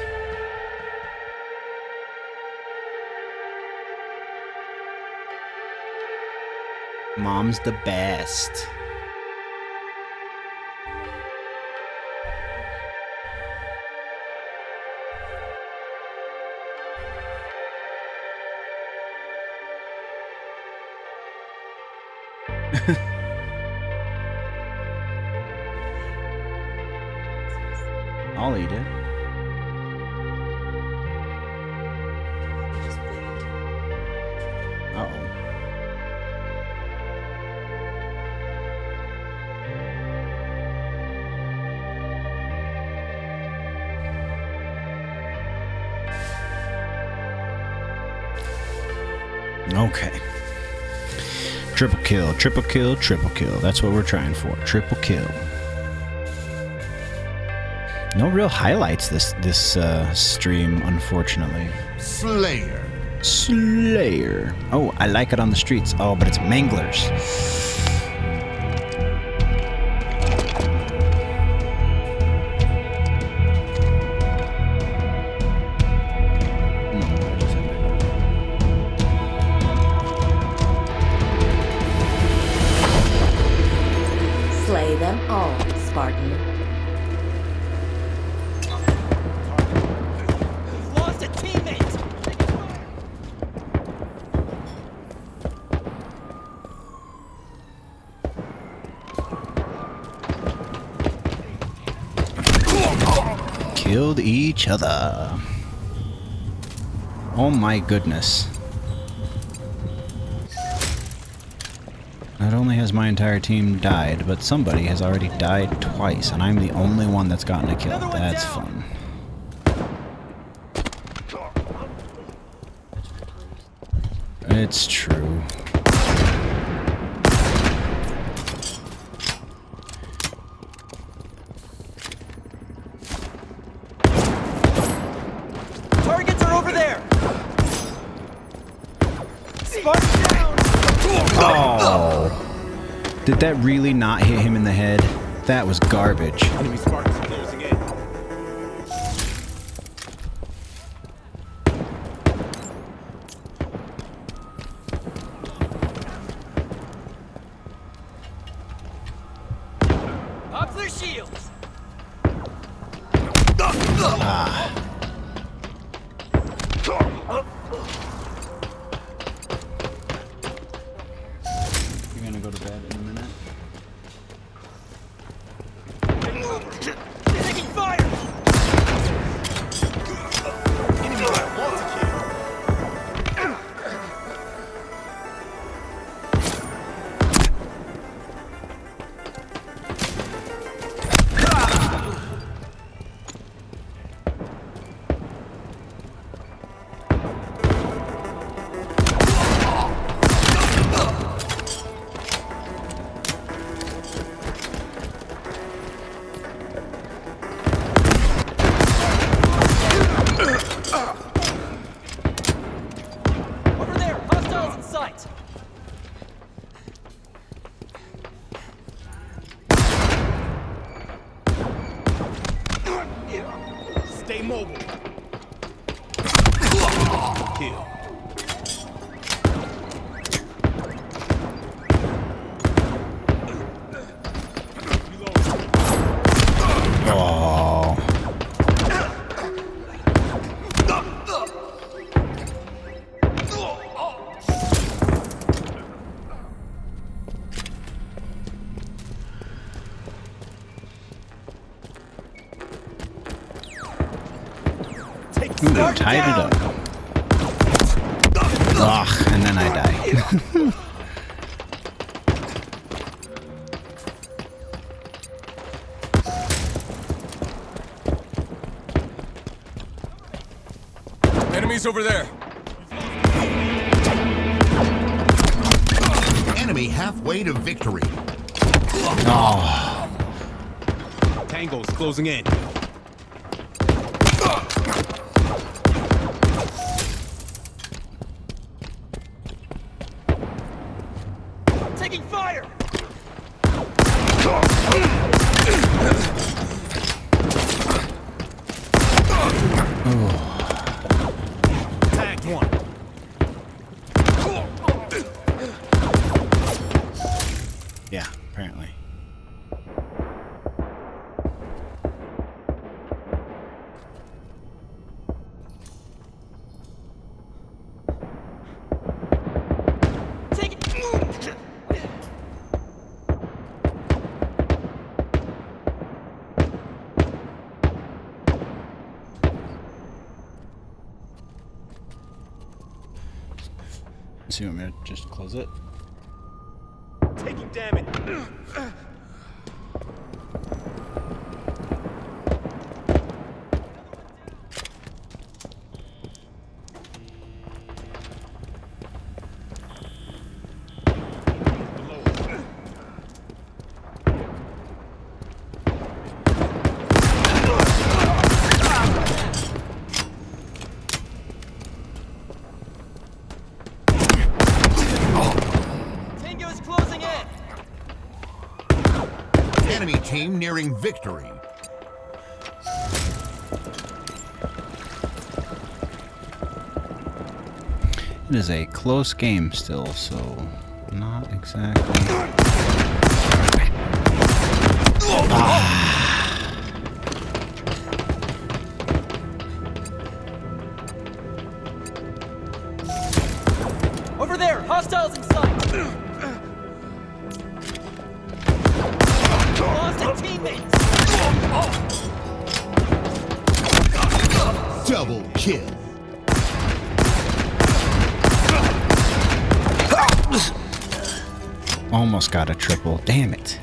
Mom's the best. I'll eat it. Uh-oh. Okay. Triple kill, triple kill, triple kill. That's what we're trying for. Triple kill. No real highlights this stream, unfortunately. Slayer. Slayer. Oh, I like it on the streets. Oh, but it's Manglers. Slay them all, Spartan. We've lost a teammate! Killed each other. Oh my goodness. Not only has my entire team died, but somebody has already died twice, and I'm the only one that's gotten a kill. That's fun. It's true. Targets are over there! Spartan down! Oh! Did that really not hit him in the head? That was garbage. Enemy Spartans closing in. Pop their shields! You're gonna go to bed in a minute? Taking fire! Enemy got multi-kill. Over there! Hostiles in sight! Stay mobile. Kill. Oh. Ooh, tied it up. Ugh, and then I die. Enemies over there. Enemy halfway to victory. Oh. Tangos closing in. Taking fire! Tagged one. Yeah, apparently. Take it! So you want me to just close it? Taking damage. Enemy team nearing victory. It is a close game still, so not exactly. Over there! Hostiles in sight! Lost a teammate! Double kill. Almost got a triple. Damn it.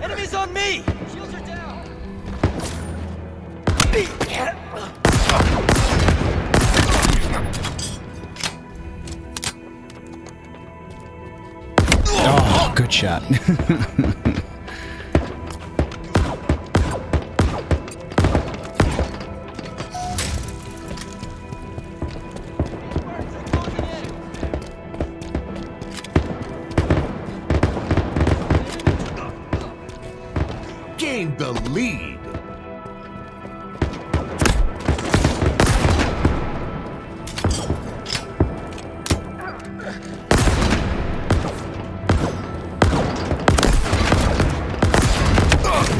Enemies on me! Shields are down! Oh, good shot. Gained the lead.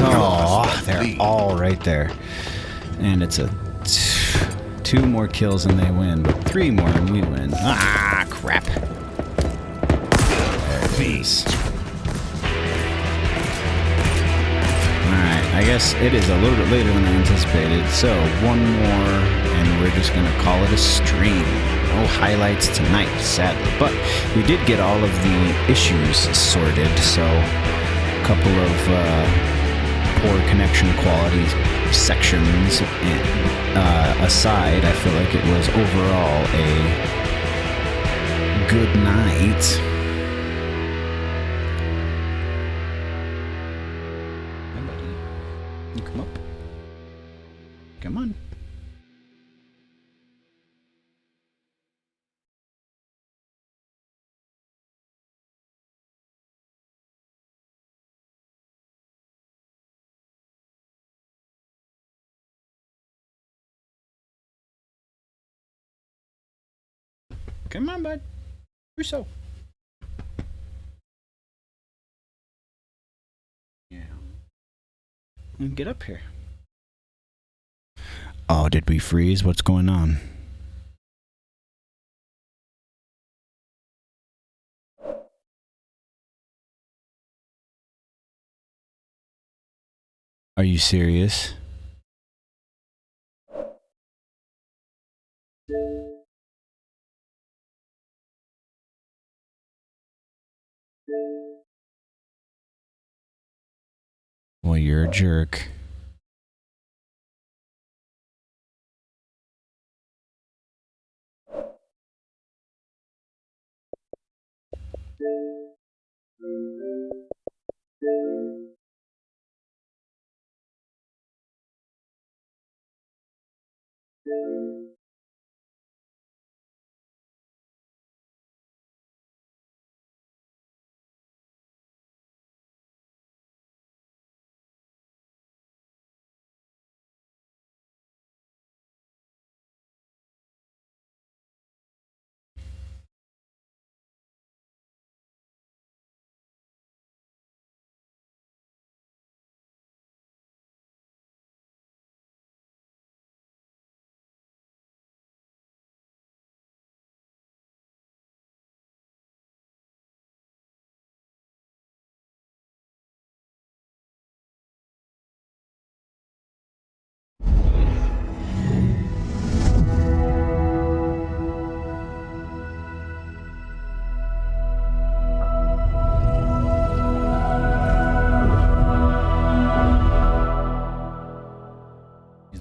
Oh, they're all right there. And it's a 2 more kills and they win, but 3 more and we win. Ah, crap. There it is. Alright, I guess it is a little bit later than I anticipated, so 1 more and we're just going to call it a stream. No highlights tonight, sadly, but we did get all of the issues sorted, so a couple of poor connection quality sections aside, I feel like it was overall a good night. Hey, buddy. You come up. Come on. Come on, bud. Do so. Yeah. Get up here. Oh, did we freeze? What's going on? Are you serious? Well, you're a jerk.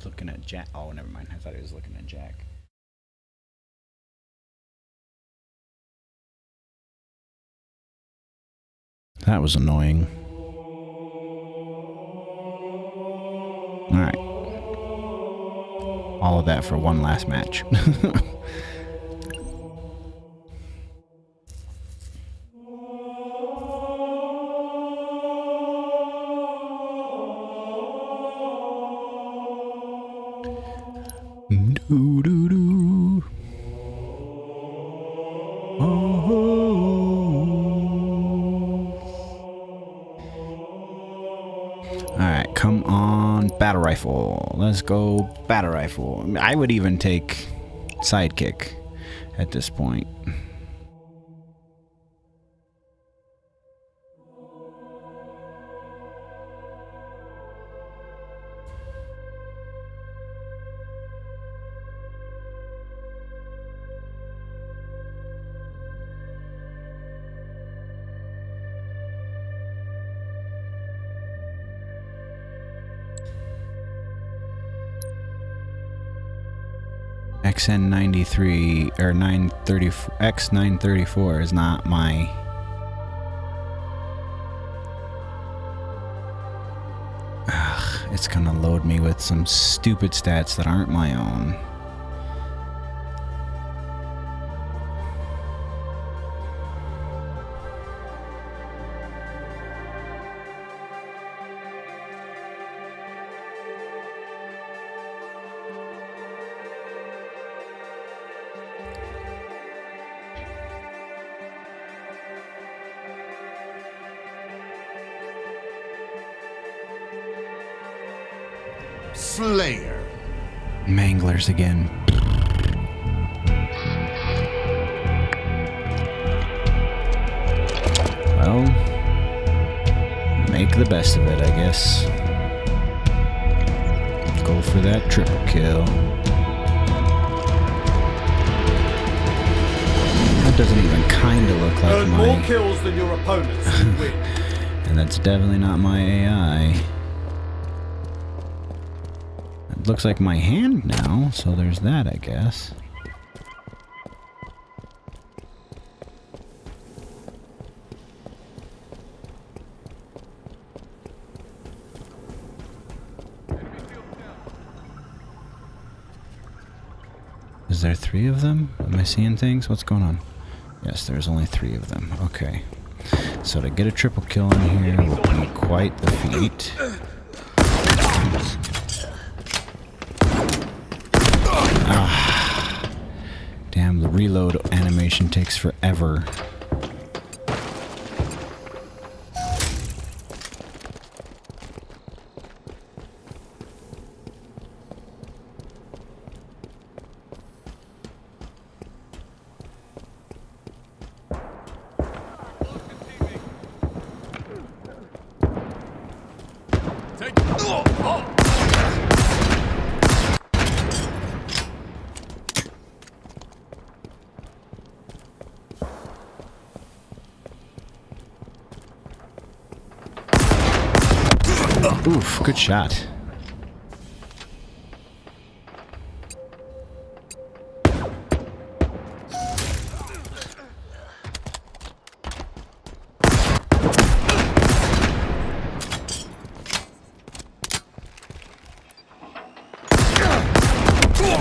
Looking at Jack. Oh, never mind. I thought he was looking at Jack. That was annoying. All right. All of that for one last match. Do do do. Alright, come on, battle rifle. Let's go, battle rifle. I would even take sidekick at this point. XN93 or 930 X934 is not my it's gonna load me with some stupid stats that aren't my own. Slayer. Manglers again. Well, make the best of it, I guess. Go for that triple kill. That doesn't even kind of look like Earn my... more kills than your opponents. You win. And that's definitely not my AI. It looks like my hand now, so there's that, I guess. Is there 3 of them? Am I seeing things? What's going on? Yes, there's only 3 of them. Okay. So to get a triple kill in here will be quite the feat. Ah. Damn, the reload animation takes forever. Oof, good shot.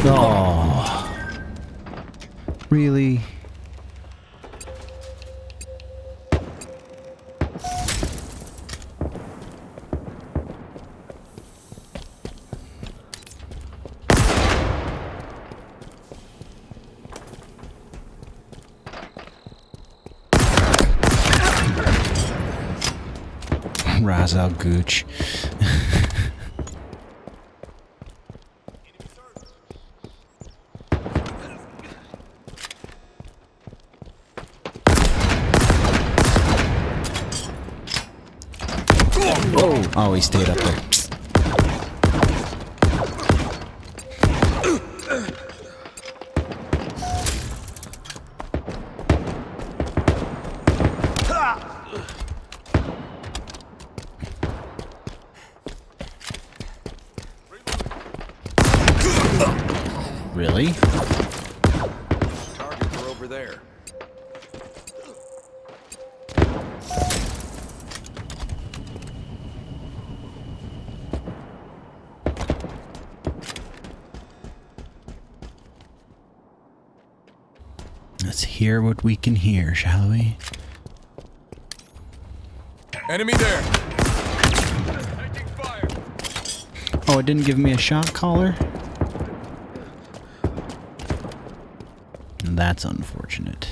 Oh, really? Razal Gooch. Oh, he stayed up there. Really? Targets are over there. Let's hear what we can hear, shall we? Enemy there. Taking fire. Oh, it didn't give me a shot caller? that's unfortunate.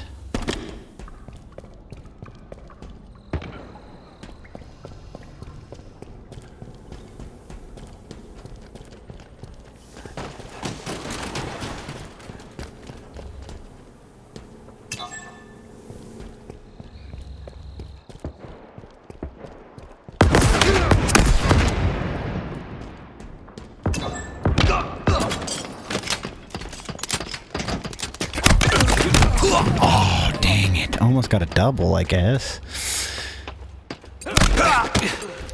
Oh, dang it. Almost got a double, I guess.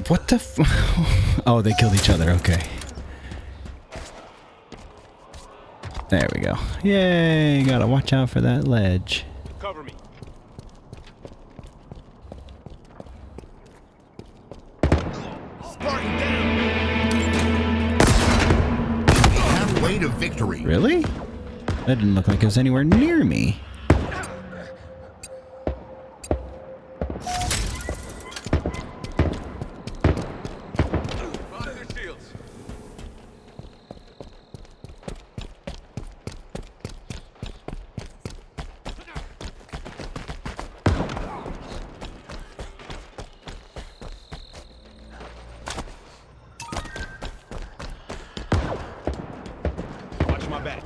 What the Oh, they killed each other. Okay. There we go. Yay, gotta watch out for that ledge. Cover me. Spartan down. Halfway to victory. Really? That didn't look like it was anywhere near me. Fire their shields. Watch my back.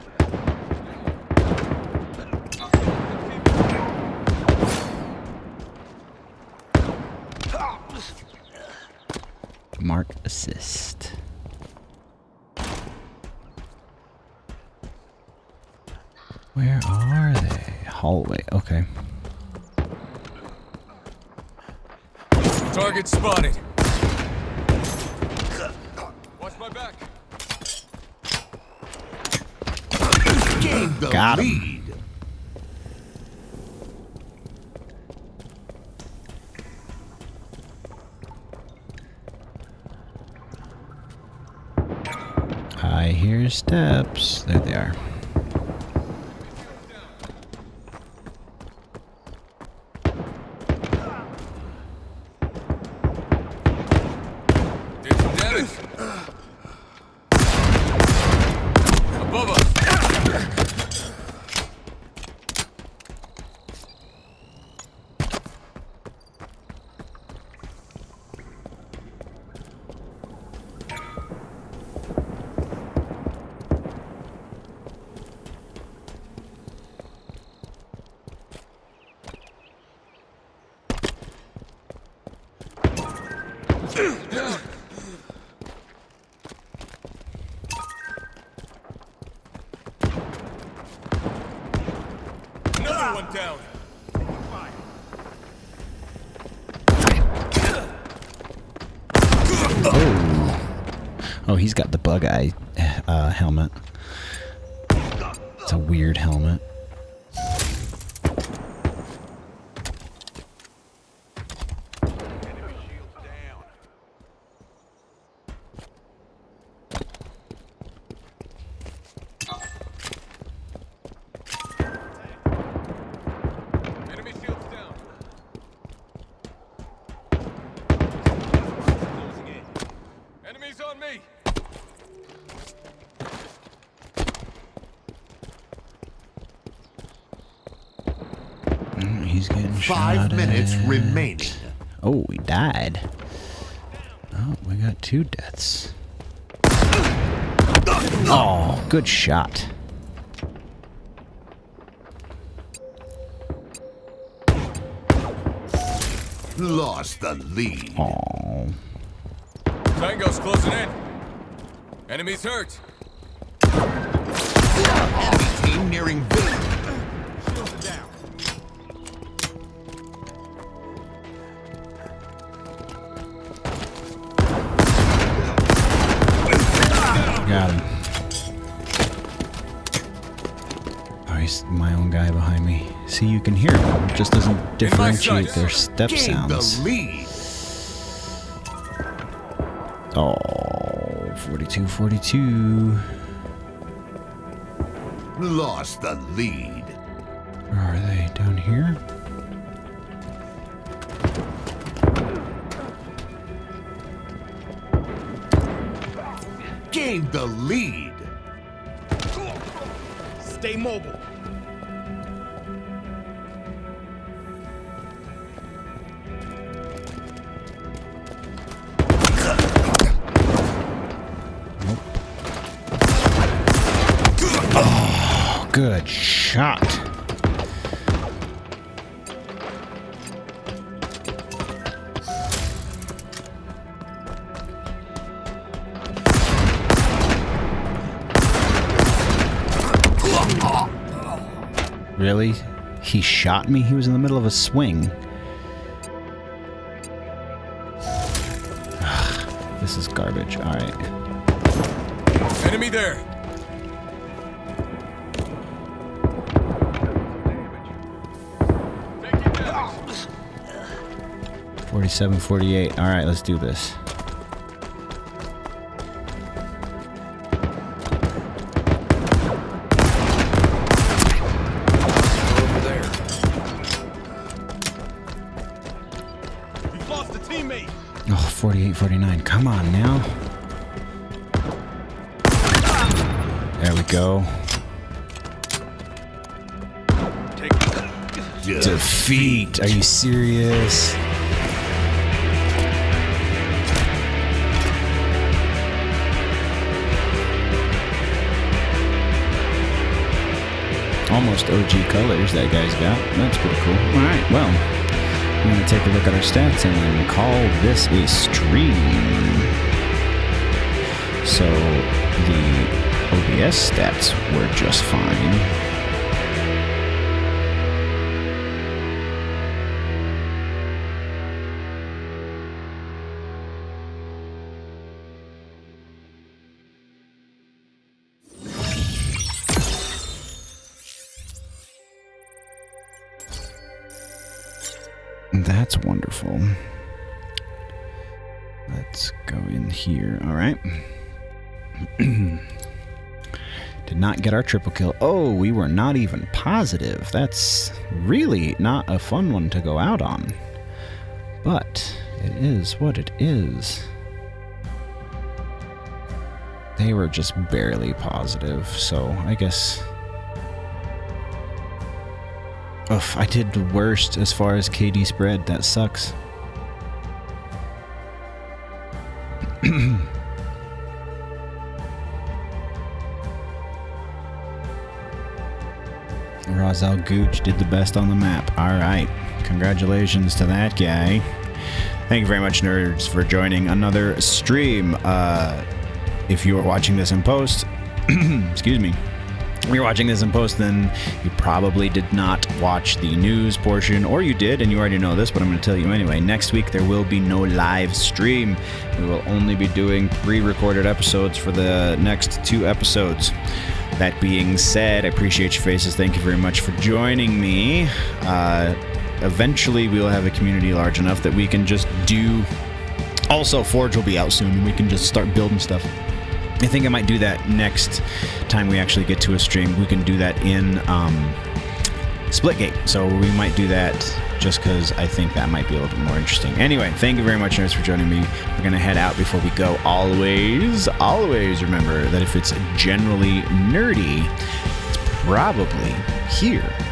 Mark assist. Where are they? Hallway. Okay. Target spotted. Watch my back. Gain the Got him. lead. I hear steps. There they are. Did some damage. Above us. Another one down. Oh, he's got the bug eye helmet. It's a weird helmet. Enemy shields down. Closing in. Enemies on me. He's getting 5 minutes shot at. remaining. Oh, he died. Oh, we got 2 deaths. Oh, good shot. Lost the lead. Oh. Tango's closing in. Enemies hurt. Enemy team nearing victory. Got him. Oh, he's my own guy behind me. See, you can hear him. It just doesn't differentiate sights. their step Gain sounds. the lead. Oh, 42-42. Lost the lead. Where are they? Down here? Gained the lead. Stay mobile. Good shot. Really? He shot me? He was in the middle of a swing. Ugh, this is garbage. Alright. Enemy there. 47, 48. Alright, let's do this. Over there. We've lost a teammate. Oh, 48, 49. Come on now. There we go. Defeat. Are you serious? Almost OG colors that guy's got. That's pretty cool. Alright, well, I'm going to take a look at our stats and call this a stream. So, the OBS stats were just fine. That's wonderful. Let's go in here. All right. Did not get our triple kill. Oh, we were not even positive. That's really not a fun one to go out on. But it is what it is. They were just barely positive, so I guess... Oof, I did the worst as far as KD spread. That sucks. Razal Gooch did the best on the map. Alright. Congratulations to that guy. Thank you very much, nerds, for joining another stream. If you are watching this in post, excuse me. If you're watching this in post, then you probably did not watch the news portion, or you did, and you already know this, but I'm going to tell you anyway. Next week, there will be no live stream. We will only be doing pre-recorded episodes for the next 2 episodes. That being said, I appreciate your faces. Thank you very much for joining me. Eventually, we will have a community large enough that we can just do... Also, Forge will be out soon, and we can just start building stuff. I think I might do that next time we actually get to a stream. We can do that in Splitgate. So we might do that just because I think that might be a little bit more interesting. Anyway, thank you very much, nerds, for joining me. We're going to head out before we go. Always remember that if it's generally nerdy, it's probably here.